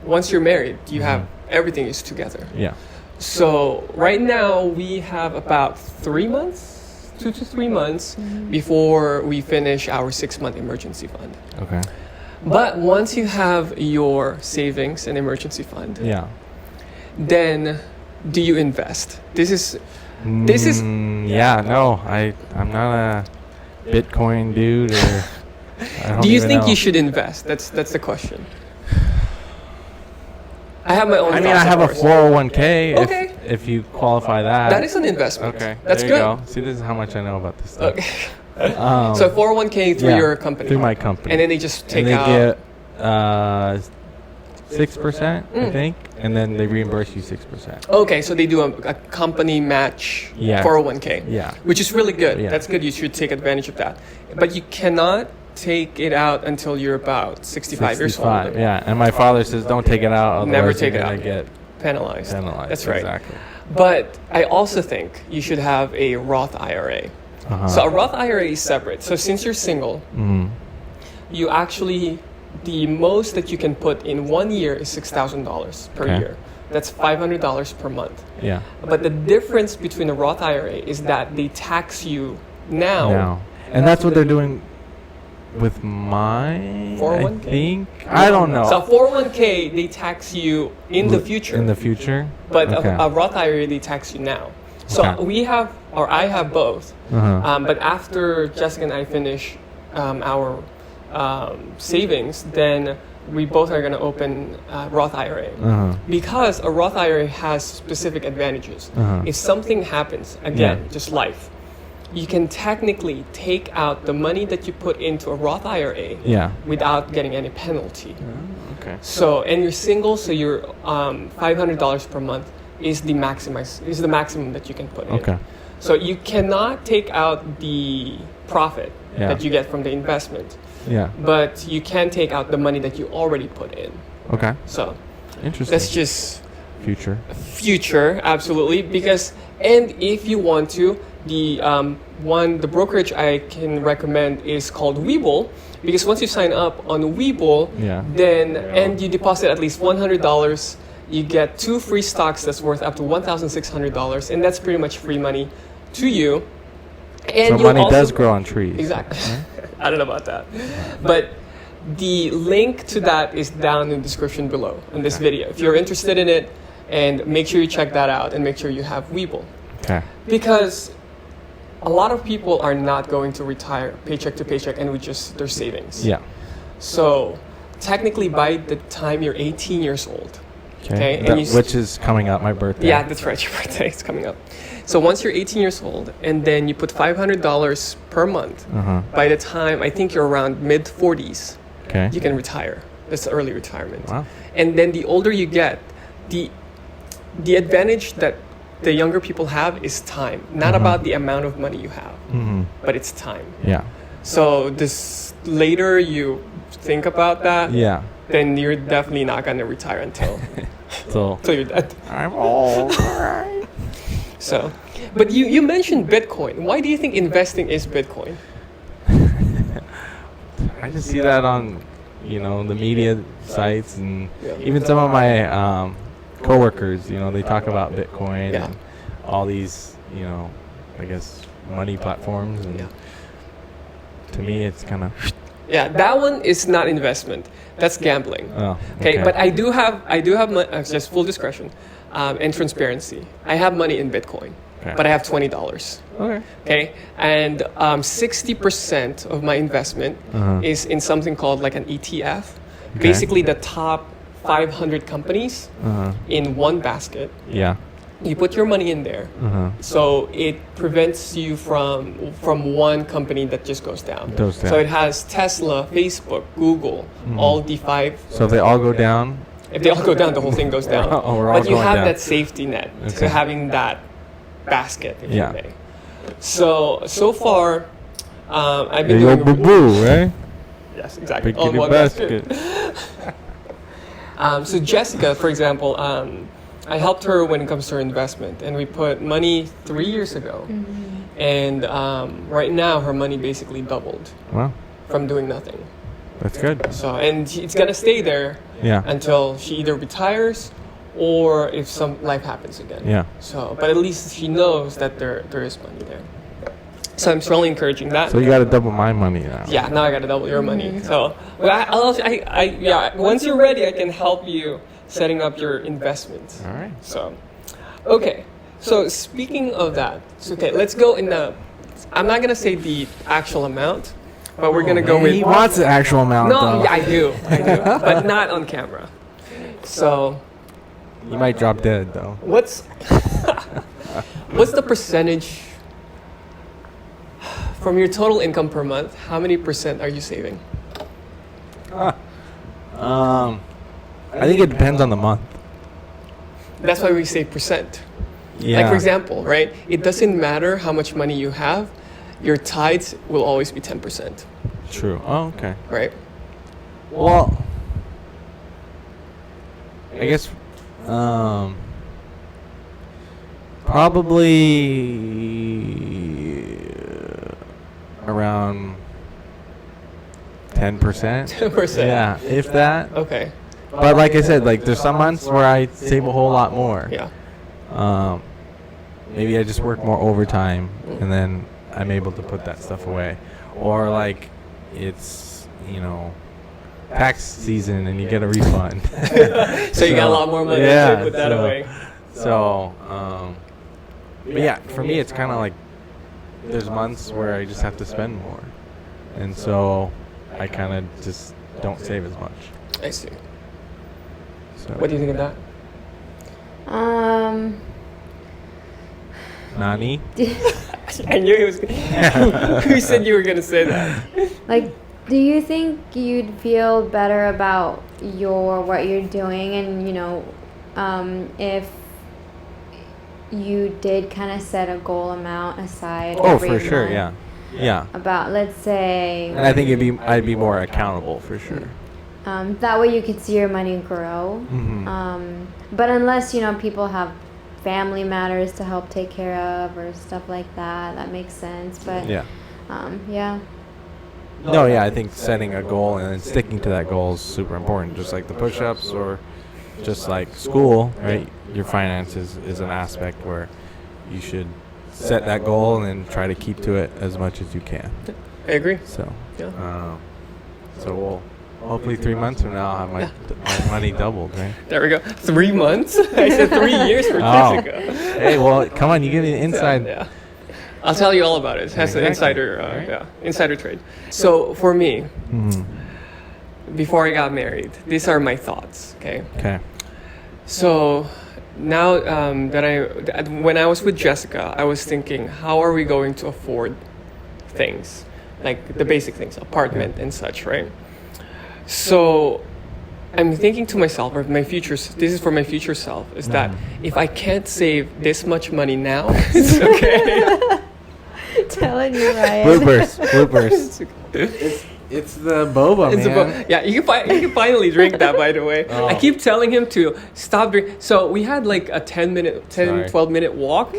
once you're married, you have everything is together. Yeah. So right now we have about 3 months, 2 to 3 months before we finish our 6-month emergency fund. Okay. But once you have your savings and emergency fund, then do you invest? This is I'm not a Bitcoin dude or I don't do you even think know. you should invest? That's the question. I have my own. I mean, I have a 401k. Okay. If you qualify that. That is an investment. Okay. That's there you good. go. See, this is how much I know about this stuff. Okay. So 401k through your company. Through my company. And then they just take and they out. get 6%, I think, and then they reimburse you 6%. Okay, so they do a company match 401k. Yeah. Which is really good. Yeah. That's good. You should take advantage of that. But you cannot take it out until you're about 65 years old. Yeah, and my father says don't take it out. Never take it out. I get penalized. That's right. Exactly. But I also think you should have a Roth IRA. So a Roth IRA is separate. So since you're single, you actually, the most that you can put in 1 year is $6,000 per year. That's $500 per month. Yeah. But the difference between a Roth IRA is that they tax you now. And that's what they're doing with my 401k? I think. I don't know. So 401k, they tax you in the future. In the future? But a Roth IRA, they tax you now. So I have both. But after Jessica and I finish our savings, then we both are going to open a Roth IRA. Because a Roth IRA has specific advantages. If something happens, again, just life, you can technically take out the money that you put into a Roth IRA without getting any penalty. Okay. So, and you're single, so your $500 per month is the maximum that you can put in. Okay. So you cannot take out the profit that you get from the investment. Yeah. But you can take out the money that you already put in. Okay. So interesting. that's just future, absolutely. Because, and if you want to, the brokerage I can recommend is called Webull, because once you sign up on Webull, then and you deposit at least $100, you get 2 free stocks that's worth up to $1,600, and that's pretty much free money to you. And So you'll money also- does grow on trees. Exactly. I don't know about that. But the link to that is down in the description below in this video. If you're interested in it, and make sure you check that out and make sure you have Webull. Okay. Because a lot of people are not going to retire paycheck to paycheck and with just their savings. Yeah. So technically by the time you're 18 years old, okay, and Which is coming up, my birthday. yeah, that's right, your birthday is coming up. So once you're 18 years old and then you put $500 per month, by the time I think you're around mid 40s, Okay. you can retire. That's early retirement. Wow. And then the older you get, the advantage that the younger people have is time. Not about the amount of money you have, but it's time. Yeah. So this later you think about that, Yeah. then you're definitely not gonna retire until So you're dead. I'm old. So, but you mentioned Bitcoin. Why do you think investing is Bitcoin? I just see that on, the media sites, and Yeah. even some of my coworkers. They talk about Bitcoin Yeah. and all these, I guess money platforms. And Yeah. to me, it's kind of. Yeah, that one is not investment. That's gambling. Oh, Okay, but I do have just full discretion, and transparency. I have money in Bitcoin, Okay. but I have $20. Okay. Okay, and 60% of my investment is in something called like an ETF. Okay. Basically, the top 500 companies in one basket. Yeah. You put your money in there, so it prevents you from one company that just goes down. Goes down. So it has Tesla, Facebook, Google, all the 5. So if they all go down. If they all go down, the whole thing goes down. Oh, we're all but you going have down. that safety net Okay. to having that basket, if Yeah. you may. So far, I've been Hey, yo, doing. boo boo, right? Yes, exactly. Pick All in your one basket. So Jessica, for example, I helped her when it comes to her investment, and we put money 3 years ago, and right now her money basically doubled Well, from doing nothing. that's good. So, and it's gonna stay there Yeah. until she either retires or if some life happens again. Yeah. So, but at least she knows that there is money there. So I'm strongly encouraging that. So you got to double my money now. Yeah, now I gotta double your money. So, yeah, once you're ready, I can help you setting up your investments. All right. So, okay. So speaking of that, okay, let's go in the. I'm not gonna say the actual amount, but we're gonna go with. He wants the actual amount. No, though. yeah, I do, but not on camera. So, You might drop dead though. what's the percentage from your total income per month? How many percent are you saving? I think it depends on the month. That's why we say percent. Yeah. Like for example, right? It doesn't matter how much money you have, your tithes will always be 10%, True. Oh, okay. right? Well, I guess probably around 10%. 10%. Yeah, if that. Okay. But like I said, like there's some months where I save a whole lot more. Yeah. Maybe I just work more overtime and then I'm able to put that stuff away. Or like it's, tax season and you get a refund. So you got a lot more money yeah, to put that away. So, but yeah, for me it's kind of like there's months where I just have to spend more. And so I kind of just don't save as much. I see. So, What do you think of that? Nani? I knew he was. Who said you were gonna say that? Like, do you think you'd feel better about what you're doing, and if you did kind of set a goal amount aside? Oh, every for sure, month yeah. About, let's say, And I think I'd be more accountable for sure. that way you could see your money grow. But unless people have family matters to help take care of or stuff like that, that makes sense. But Yeah. yeah. No, yeah, I think setting a goal and then sticking to that goal is super important. Just like the push-ups or, just like school, right? Your finances is an aspect where you should set that goal and then try to keep to it as much as you can. I agree. So, Yeah. so we'll hopefully 3 months from now I'll have my money doubled, right? There we go. 3 months? I said 3 years for Jessica. Hey, well, come on, you get an inside. Yeah. I'll tell you all about it. It has an insider, insider trade. So for me, before I got married, these are my thoughts. Okay. Okay. So now when I was with Jessica, I was thinking, how are we going to afford things, like the basic things, apartment and such, right? So I'm thinking to myself, or my future, this is for my future self, is that if I can't save this much money now, it's okay. Telling you, Ryan. Bloopers. It's the boba, man. Yeah, you can finally drink that, by the way. I keep telling him to stop drinking. So we had like a 12-minute walk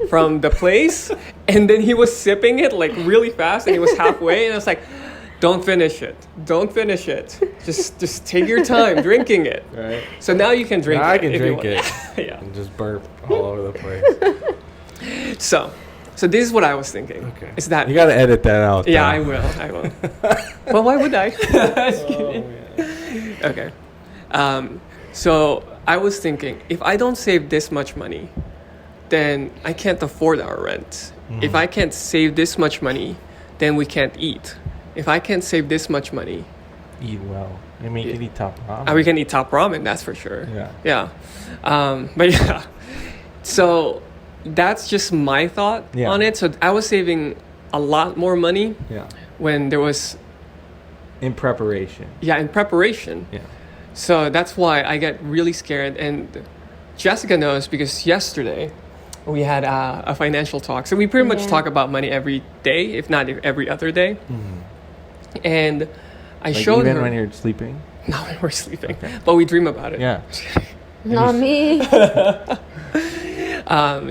from the place, and then he was sipping it like really fast, and he was halfway, and I was like, don't finish it. Just take your time drinking it. Right. So now you can drink it. I can drink it. Yeah. And just burp all over the place. So this is what I was thinking. Okay. Is that you got to edit that out. Yeah, I will. Well, why would I? Okay. So I was thinking, if I don't save this much money, then I can't afford our rent. If I can't save this much money, then we can't eat. If I can't save this much money, eat well. I mean, you can eat top ramen. We can eat top ramen, that's for sure. Yeah. But yeah. So that's just my thought on it. So I was saving a lot more money when there was... In preparation. Yeah, in preparation. Yeah. So that's why I get really scared. And Jessica knows because yesterday we had a financial talk. So we pretty much talk about money every day, if not every other day. And I showed her... Even when you're sleeping? Not when we're sleeping. Okay. But we dream about it. Yeah. Not me.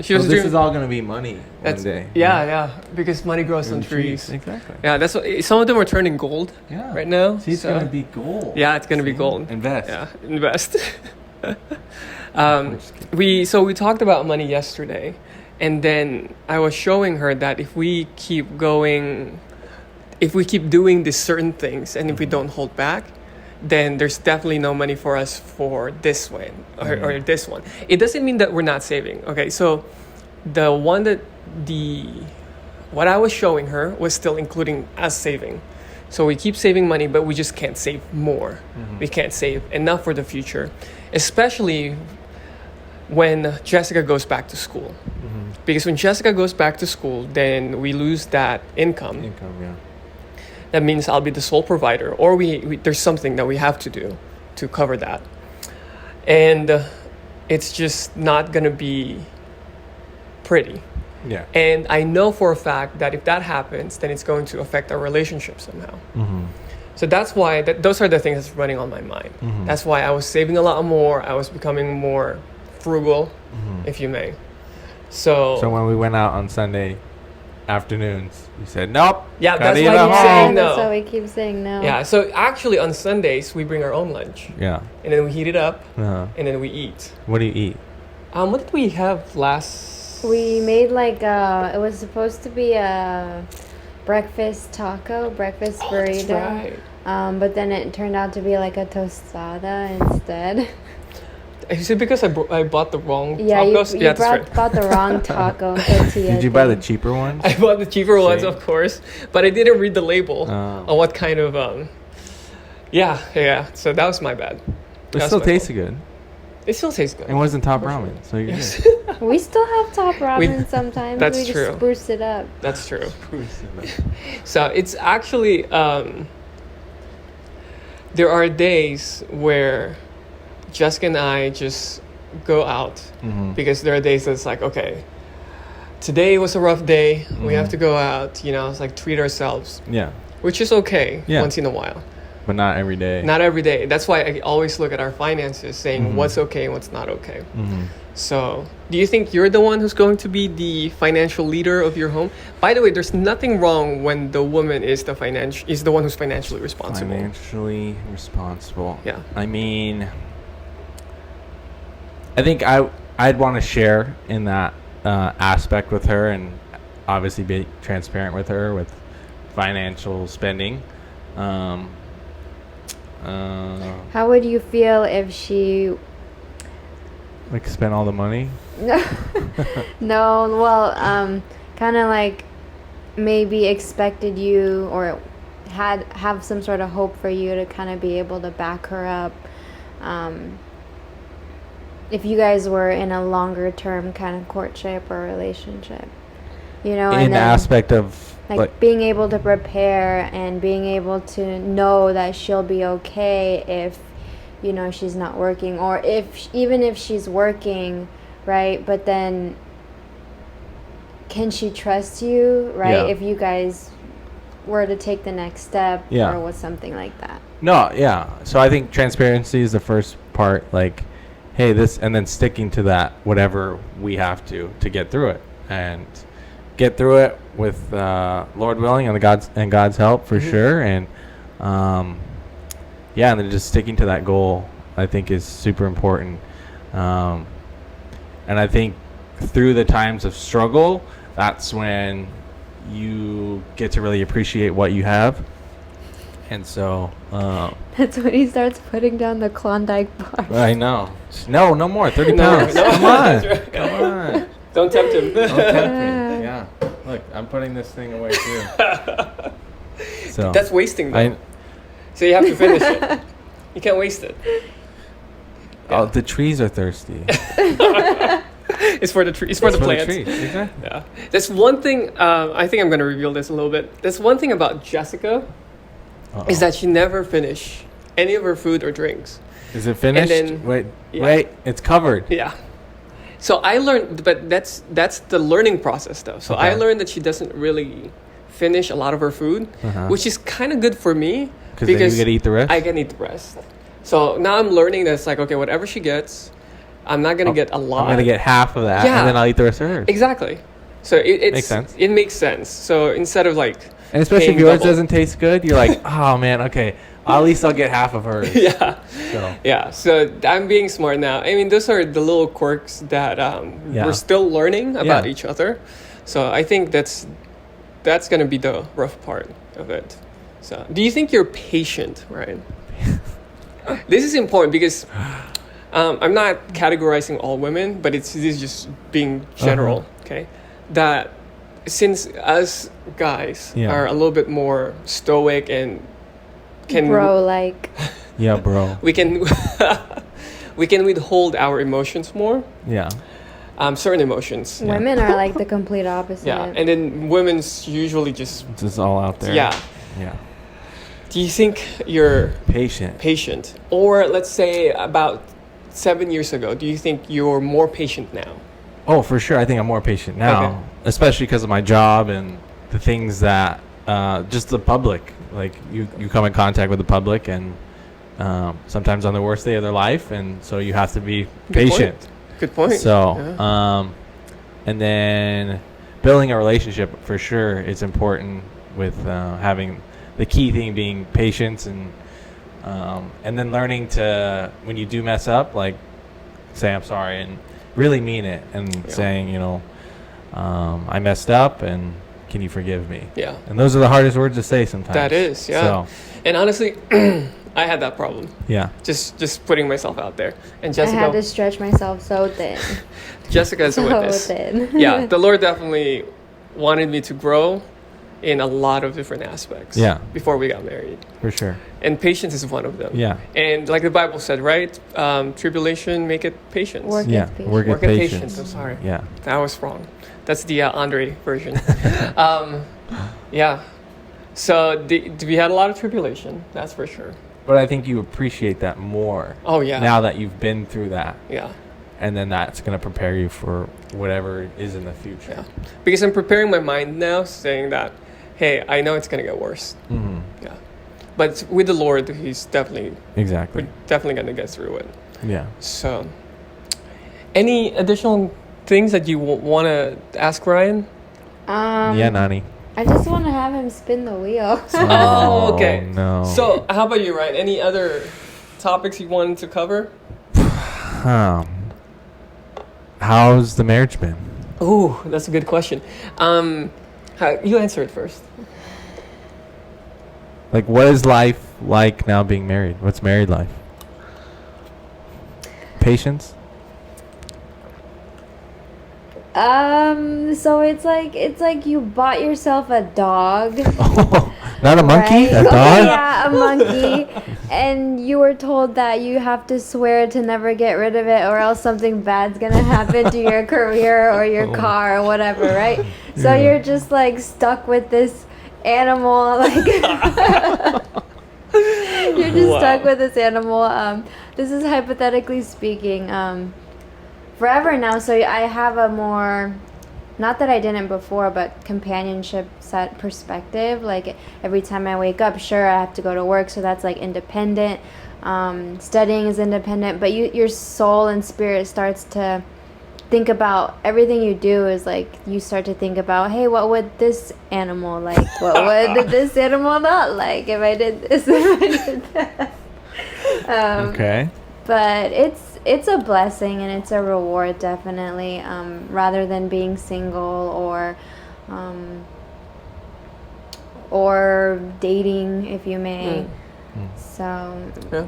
She was this is all going to be money one day. Yeah, because money grows on trees. Exactly. Yeah, that's what, some of them are turning gold right now. See, it's going to be gold. Yeah, it's going to be gold. Invest. Yeah, invest. We talked about money yesterday, and then I was showing her that if we keep doing these certain things, and if we don't hold back, then there's definitely no money for us for this one or this one. It doesn't mean that we're not saving. Okay, so what I was showing her was still including us saving. So we keep saving money, but we just can't save more. We can't save enough for the future, especially when Jessica goes back to school. Because when Jessica goes back to school, then we lose that income. That means I'll be the sole provider, or there's something that we have to do to cover that. And it's just not going to be pretty. Yeah. And I know for a fact that if that happens, then it's going to affect our relationship somehow. So that's why, those are the things that's running on my mind. That's why I was saving a lot more. I was becoming more frugal, if you may. So when we went out on Sunday afternoons, you said nope. Yeah, that's why I keep saying no. That's why we keep saying no. Yeah, so actually on Sundays we bring our own lunch. Yeah. And then we heat it up, and then we eat. What do you eat? What did we have last? We made it was supposed to be a breakfast burrito. That's right. But then it turned out to be like a tostada instead. Is it because I bought the wrong tacos? You bought the wrong taco tortilla. Did you buy the cheaper ones? I bought the cheaper ones, of course, but I didn't read the label on what kind of yeah. So that was my bad. It still tasted good. It still tastes good. It wasn't top ramen, so you're good. We still have top ramen sometimes. That's we true. Just spruce it up. That's true. So it's actually there are days where Jessica and I just go out because there are days that's like, okay, today was a rough day. We have to go out, it's like treat ourselves. Yeah. Which is okay once in a while. But not every day. Not every day. That's why I always look at our finances saying what's okay and what's not okay. So do you think you're the one who's going to be the financial leader of your home? By the way, there's nothing wrong when the woman is the one who's financially responsible. Financially responsible. Yeah. I mean, I think I'd want to share in that aspect with her, and obviously be transparent with her with financial spending. How would you feel if she Like spend all the money? no, well, kind of like maybe expected you or have some sort of hope for you to kind of be able to back her up, if you guys were in a longer term kind of courtship or relationship, you know, In and the then aspect of like being able to prepare and being able to know that she'll be okay if, you know, she's not working, or even if she's working, right? But then can she trust you, right? Yeah. If you guys were to take the next step, Yeah. or with something like that. No, yeah. So I think transparency is the first part. Like, hey, this, and then sticking to that, whatever we have to get through it, and get through it with Lord willing and God's help for sure. And yeah, and then just sticking to that goal, I think, is super important. And I think through the times of struggle, that's when you get to really appreciate what you have. And so That's when he starts putting down the Klondike bar. I know. No more 30 No, pounds. no. Come on. That's right. Come on. Don't tempt him. Don't tempt me. Yeah. Look, I'm putting this thing away too. So That's wasting though. So you have to finish it. You can't waste it. Oh, the trees are thirsty. It's for the tree. It's for the plants. trees. Exactly. Yeah. There's one thing. I think I'm going to reveal this a little bit. There's one thing about Jessica is that she never finished any of her food or drinks. Is it finished? then- wait, yeah. wait. It's covered. Yeah. So I learned, but that's the learning process though. So I Okay. learned that she doesn't really finish a lot of her food, which is kind of good for me Because then you get to eat the rest? I can eat the rest. So now I'm learning that it's like, okay, whatever she gets, I'm not gonna get a lot. I'm going to get half of that, Yeah. and then I'll eat the rest of hers. Exactly. So it Makes sense. It makes sense. So instead of like, And especially if paying yours double. doesn't taste good, you're like, oh, man, okay. At least I'll get half of hers. yeah, So, yeah. So I'm being smart now. I mean, those are the little quirks that Yeah. we're still learning about Yeah. each other. So I think that's gonna be the rough part of it. So do you think you're patient, Ryan? This is important because I'm not categorizing all women, but this is just being general. Okay, that since us guys Yeah. are a little bit more stoic and Bro, like, yeah, bro. we can we can withhold our emotions more, Yeah. certain emotions. women are like the complete opposite. Yeah, and then women's usually just It's just all out there. yeah. Yeah. Do you think you're Patient. patient, or let's say about 7 years ago? Do you think you're more patient now? Oh, for sure. I think I'm more patient now, Okay. especially because of my job and the things that just the public. Like you come in contact with the public, and sometimes on the worst day of their life, and so you have to be patient. Good point. So, Yeah. and then building a relationship for sure is important with having the key thing being patience, and then learning to, when you do mess up, like say I'm sorry and really mean it, and saying, you know, I messed up and can you forgive me? Yeah. And those are the hardest words to say sometimes. That is, yeah. So, And honestly, I had that problem. yeah. Just putting myself out there. And I had to Jessica, stretch myself so thin. Jessica is a So witness. thin. Yeah, the Lord definitely wanted me to grow in a lot of different aspects. Yeah. Before we got married, For sure. and patience is one of them. Yeah. And like the Bible said, right? Tribulation make it patience. Work Yeah. with patience. Work Work at at patience. patience. I'm sorry. Yeah. That was wrong. That's the Andrei version. Yeah. So we had a lot of tribulation. That's for sure. But I think you appreciate that more Oh yeah. now that you've been through that. Yeah. And then that's going to prepare you for whatever is in the future. Yeah. Because I'm preparing my mind now, saying that, hey, I know it's gonna get worse. Mm-hmm. Yeah. But with the Lord, He's definitely Exactly. we're definitely gonna get through it. Yeah. So, any additional things that you want to ask Ryan? Yeah, Nani. I just want to have him spin the wheel. Oh, okay. No. So, how about you, Ryan? Any other topics you wanted to cover? how's the marriage been? Oh, that's a good question. You answer it first. Like, what is life like now being married? What's married life? Patience? So it's like you bought yourself a dog. Oh, not a monkey? Right? A dog? Yeah, a monkey. And you were told that you have to swear to never get rid of it or else something bad's gonna happen to your career or your car or whatever, right? So Yeah. you're just like stuck with this animal, like you're just stuck with this animal. This is hypothetically speaking. Forever now, so I have a more, not that I didn't before, but companionship set perspective. Like every time I wake up, sure, I have to go to work, so that's like independent. Studying is independent, but your soul and spirit starts to think about everything you do is like you start to think about, hey, what would this animal like? What would this animal not like if I did this, if I did that? Okay. But it's a blessing and it's a reward, definitely, rather than being single or dating, if you may. So, Yeah.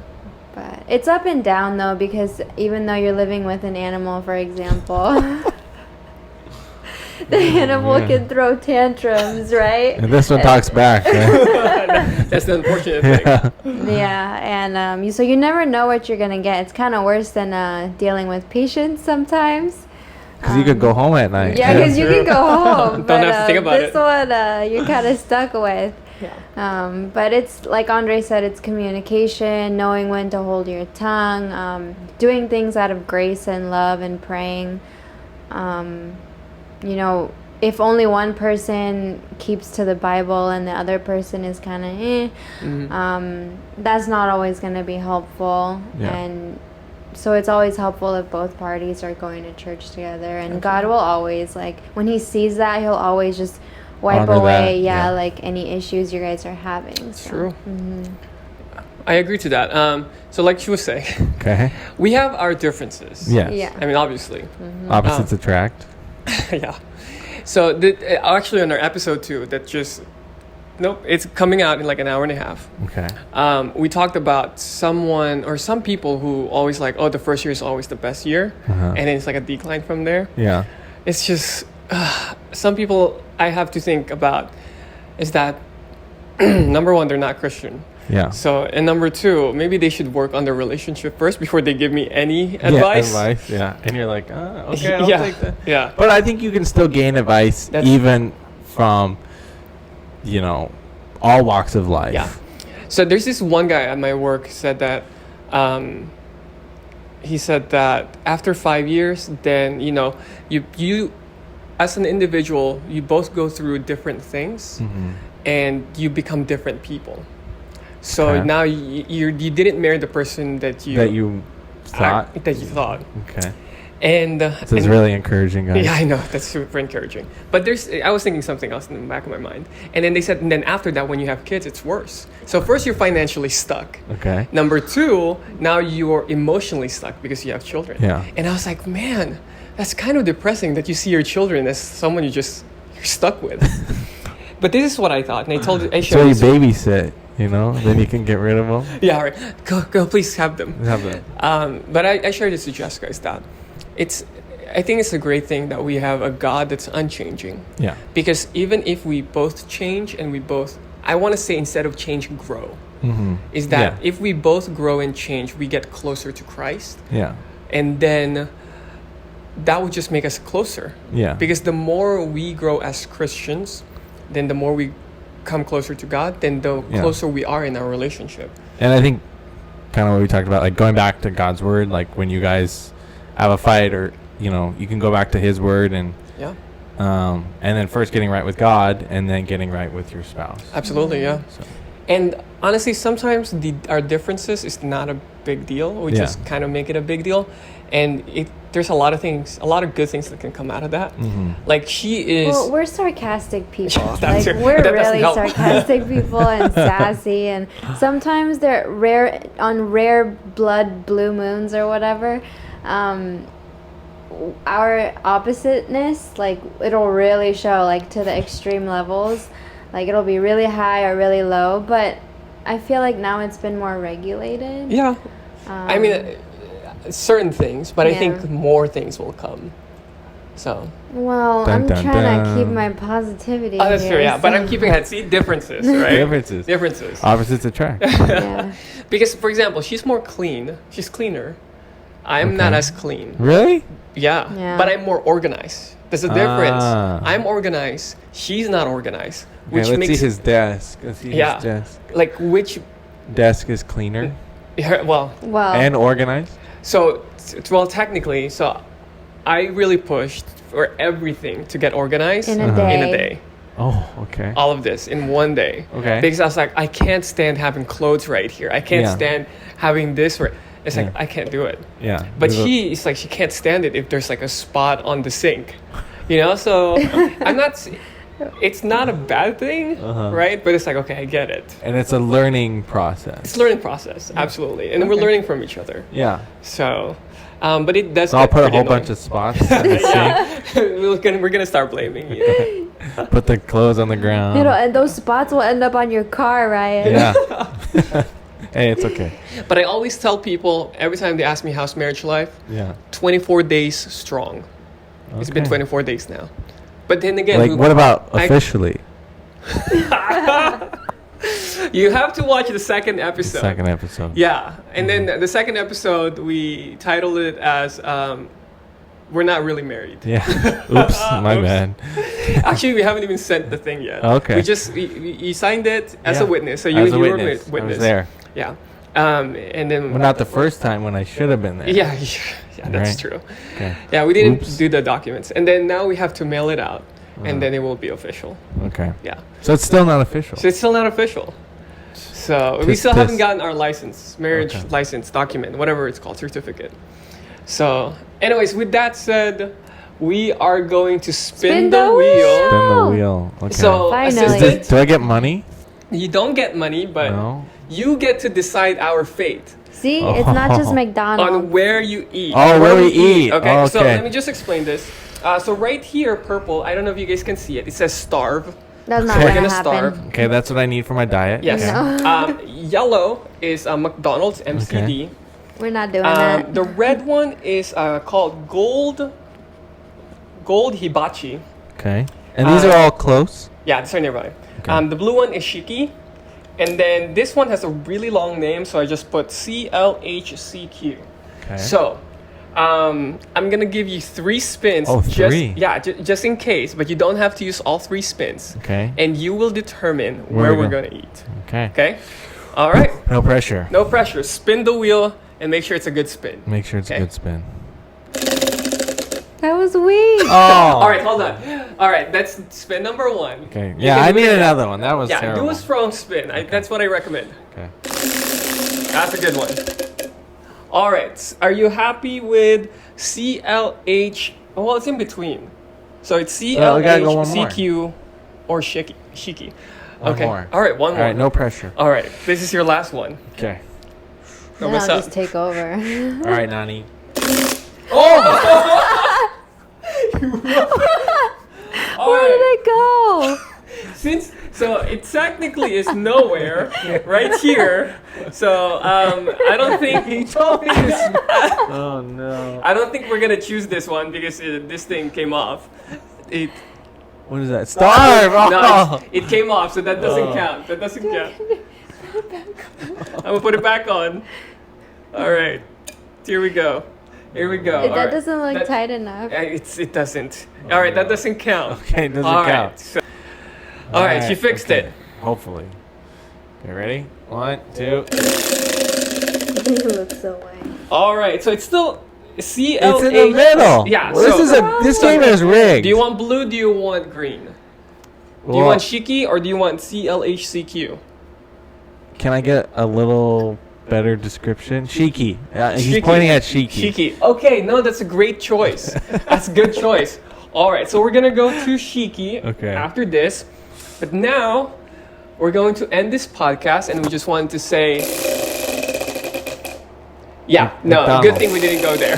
but it's up and down though, because even though you're living with an animal, for example, the animal can throw tantrums, right? And this one talks back, right? That's the unfortunate thing. Yeah, and so you never know what you're gonna get. It's kind of worse than dealing with patients sometimes. Because you could go home at night. Yeah, because you can go home. Don't have to think about this it. one you're kind of stuck with. Yeah. But it's like Andrei said, it's communication, knowing when to hold your tongue, doing things out of grace and love and praying. You know, if only one person keeps to the Bible and the other person is kind of that's not always going to be helpful. Yeah. And so it's always helpful if both parties are going to church together. And God will always, like, when he sees that, he'll always just wipe Honor away, that, like any issues you guys are having. So. True. I agree to that. So like she was saying, Okay. we have our differences. Yes. Yeah. I mean, obviously. Opposites attract. Yeah. So actually on our episode 2, that just, it's coming out in like an hour and a half. Okay. We talked about someone or some people who always like, the first year is always the best year. And then it's like a decline from there. Yeah. It's just, some people I have to think about is that, number one, they're not Christian. Yeah. So, and number 2, maybe they should work on their relationship first before they give me any advice. Yeah. And you're like, okay, I'll Yeah. take that. Yeah. But I think you can still gain advice even from, all walks of life. Yeah. So there's this one guy at my work said that, he said that after 5 years, then, you as an individual, you both go through different things and you become different people. So now you didn't marry the person that you thought. Okay. And So it's really encouraging, guys. yeah, I know, that's super encouraging. But I was thinking something else in the back of my mind. And then they said, and then after that, when you have kids, it's worse. So first, you're financially stuck. Okay. Number 2, now you're emotionally stuck because you have children. Yeah. And I was like, man, that's kind of depressing that you see your children as someone you're stuck with. But this is what I thought, and I So you babysit, then you can get rid of them. Yeah, all right. Go, please have them. Have them. But I shared this with Jessica, is that I think it's a great thing that we have a God that's unchanging. Yeah. Because even if we both change and I want to say instead of change, grow. Is that if we both grow and change, we get closer to Christ. Yeah. And then that would just make us closer. Yeah. Because the more we grow as Christians, then the more we come closer to God, then the closer we are in our relationship. And I think kind of what we talked about, like going back to God's word, like when you guys have a fight or, you can go back to his word and then first getting right with God and then getting right with your spouse. Absolutely, yeah. So. And honestly, sometimes our differences is not a big deal. We just kind of make it a big deal. And there's a lot of good things that can come out of that. Like she is... Well, we're sarcastic people. That's like, true. we're That doesn't really help. sarcastic people and sassy. And sometimes they're rare blood blue moons or whatever. our oppositeness, like it'll really show like to the extreme levels. Like it'll be really high or really low, but I feel like now it's been more regulated. Yeah. I mean, certain things, but I think more things will come. So. Well, Dun, I'm dun, trying to dun. keep my positivity. Oh, that's here, true. Yeah, but so- I'm keeping that. See, differences, right? Differences. Opposites attract. Yeah. Because, for example, she's more clean. She's cleaner. I'm not Okay. as clean. Really? Yeah. Yeah. But I'm more organized. There's a difference. Ah. I'm organized. She's not organized. Okay, Which let's makes see his desk. Let's see Yeah. his desk. like which Desk is cleaner well Well. and organized. so well technically so I really pushed for everything to get organized in a Uh-huh. day. in a day. Oh, okay. All of this in one day. Okay. Because I was like, I can't stand having clothes right here. I can't Yeah. stand having this right. It's like Yeah. I can't do it. Yeah. But There's a- it's like she can't stand it if there's like a spot on the sink, you know. So I'm not. It's not a bad thing, Uh-huh. right? But it's like okay, I get it. And it's a learning process. It's a learning process, absolutely, and we're learning from each other. Yeah. So, but it does. So I'll get put a pretty whole bunch annoying. of spots on the sink. we're gonna start blaming you. Put the clothes on the ground. And those spots will end up on your car, Ryan. Yeah. Hey, it's okay. But I always tell people every time they ask me how's marriage life, Yeah. 24 days strong. It's been Okay. 24 days now. But then again, Like, what about I- officially? you have to watch the second episode. Second episode. Yeah, and then the second episode we titled it as "We're Not Really Married." Yeah. Oops, my Oops. bad. Actually, we haven't even sent the thing yet. Okay. We just you signed it as a Yeah. witness, so As you a you were witness. witness. I was there. Yeah, and then Well, not the first time when I should have been there. yeah, that's Right. true. Okay. Yeah, we didn't Oops. do the documents, and then now we have to mail it out, Uh-huh. and then it will be official. Okay. Yeah, So it's still not official. so it's still not official. So we Tis, still tis. haven't gotten our license, marriage Okay. license document, whatever it's called, certificate. So, anyways, with that said, we are going to spin the wheel. Spin the wheel. Okay. So, Finally. assistant, Do I get money? you don't get money, but No. you get to decide our fate See, it's not just Oh. McDonald's. on where you eat. Oh, where we eat. Okay, so Okay. let me just explain this. So right here, purple. I don't know if you guys can see it. It says starve. That's not Okay. We're gonna gonna happen. starve. Okay, that's what I need for my diet. Yes. Okay. Yellow is McDonald's MCD. We're not doing that. The red one is called Gold Hibachi. Okay. And these are all close. Yeah, these are nearby. Okay. The blue one is Shiki. And then this one has a really long name, so I just put CLHCQ. Okay. So, I'm gonna give you 3 spins. Oh, just, 3? Yeah, just in case, but you don't have to use all 3 spins. Okay. And you will determine Where where we we're go. gonna eat. Okay. Okay? All right. No pressure. No pressure. Spin the wheel and make sure it's a good spin. Make sure it's Okay. a good spin. That was weak. Oh. All right, hold on. All right, that's spin number 1. Okay. You Yeah, can I do need it. another one. That was Yeah, terrible. do a strong spin. That's what I recommend. Okay. That's a good one. All right. Are you happy with CLH? Well, it's in between. So it's Well, we gotta go one more. CLHCQ or Shiki. One Okay. more. All right, one All more. right, no pressure. All right. This is your last one. Okay. Don't Then mess I'll up. just take over. All right, Nani. All Where right. did it go? So it technically is nowhere, right here. So I don't think He told me this. Oh no. I don't think we're gonna choose this one because this thing came off. It What is that? Starve. no, Oh. it came off, so that doesn't Oh. count. That doesn't count. I'm gonna put it back on. All right, here we go. Here we go. All That right. doesn't look That- tight enough. It doesn't. All right, that doesn't count. Okay, it doesn't All right, count. so- all right, she fixed okay. it. Hopefully. Okay, ready? 1, 2. You look so white. All right, so it's still CLH. It's in the middle. Yeah. Well, this so- game is rigged. Do you want blue? Do you want green? Do you want Shiki or do you want CLHCQ? Can I get a little better description? Shiki. He's Shiki. pointing at Shiki. Shiki. Okay, no, that's a great choice. That's a good choice. All right, so we're gonna go to Shiki Okay. after this, but now we're going to end this podcast, and we just wanted to say, yeah, no, McDonald's. good thing we didn't go there.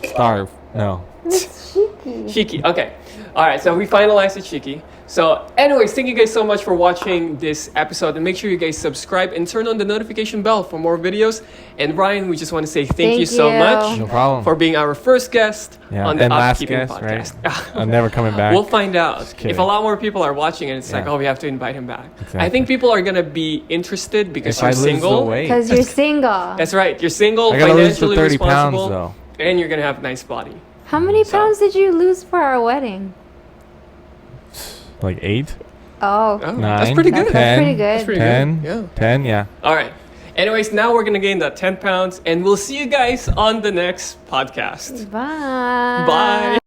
Starve. No. It's Shiki. Shiki. Okay. All right. So we finalized the Shiki. So, anyways, thank you guys so much for watching this episode, and make sure you guys subscribe and turn on the notification bell for more videos. And Ryan, we just want to say thank you so much No problem. for being our first guest on the and last UpKeeping guest, podcast. right? I'm never coming back. We'll find out Just kidding. if a lot more people are watching, and it's like, Yeah. oh, we have to invite him back. I Exactly. think people are gonna be interested because If you're I lose the single. weight. Because you're single. That's right. You're single, I gotta lose the financially 30 pounds responsible, though. and you're gonna have a nice body. How many So- pounds did you lose for our wedding? Like 8, Oh. Oh, 9, that's pretty good. That's 10, pretty good. That's pretty 10, good. Yeah. 10, yeah. All right. Anyways, now we're gonna gain that 10 pounds, and we'll see you guys on the next podcast. Bye. Bye.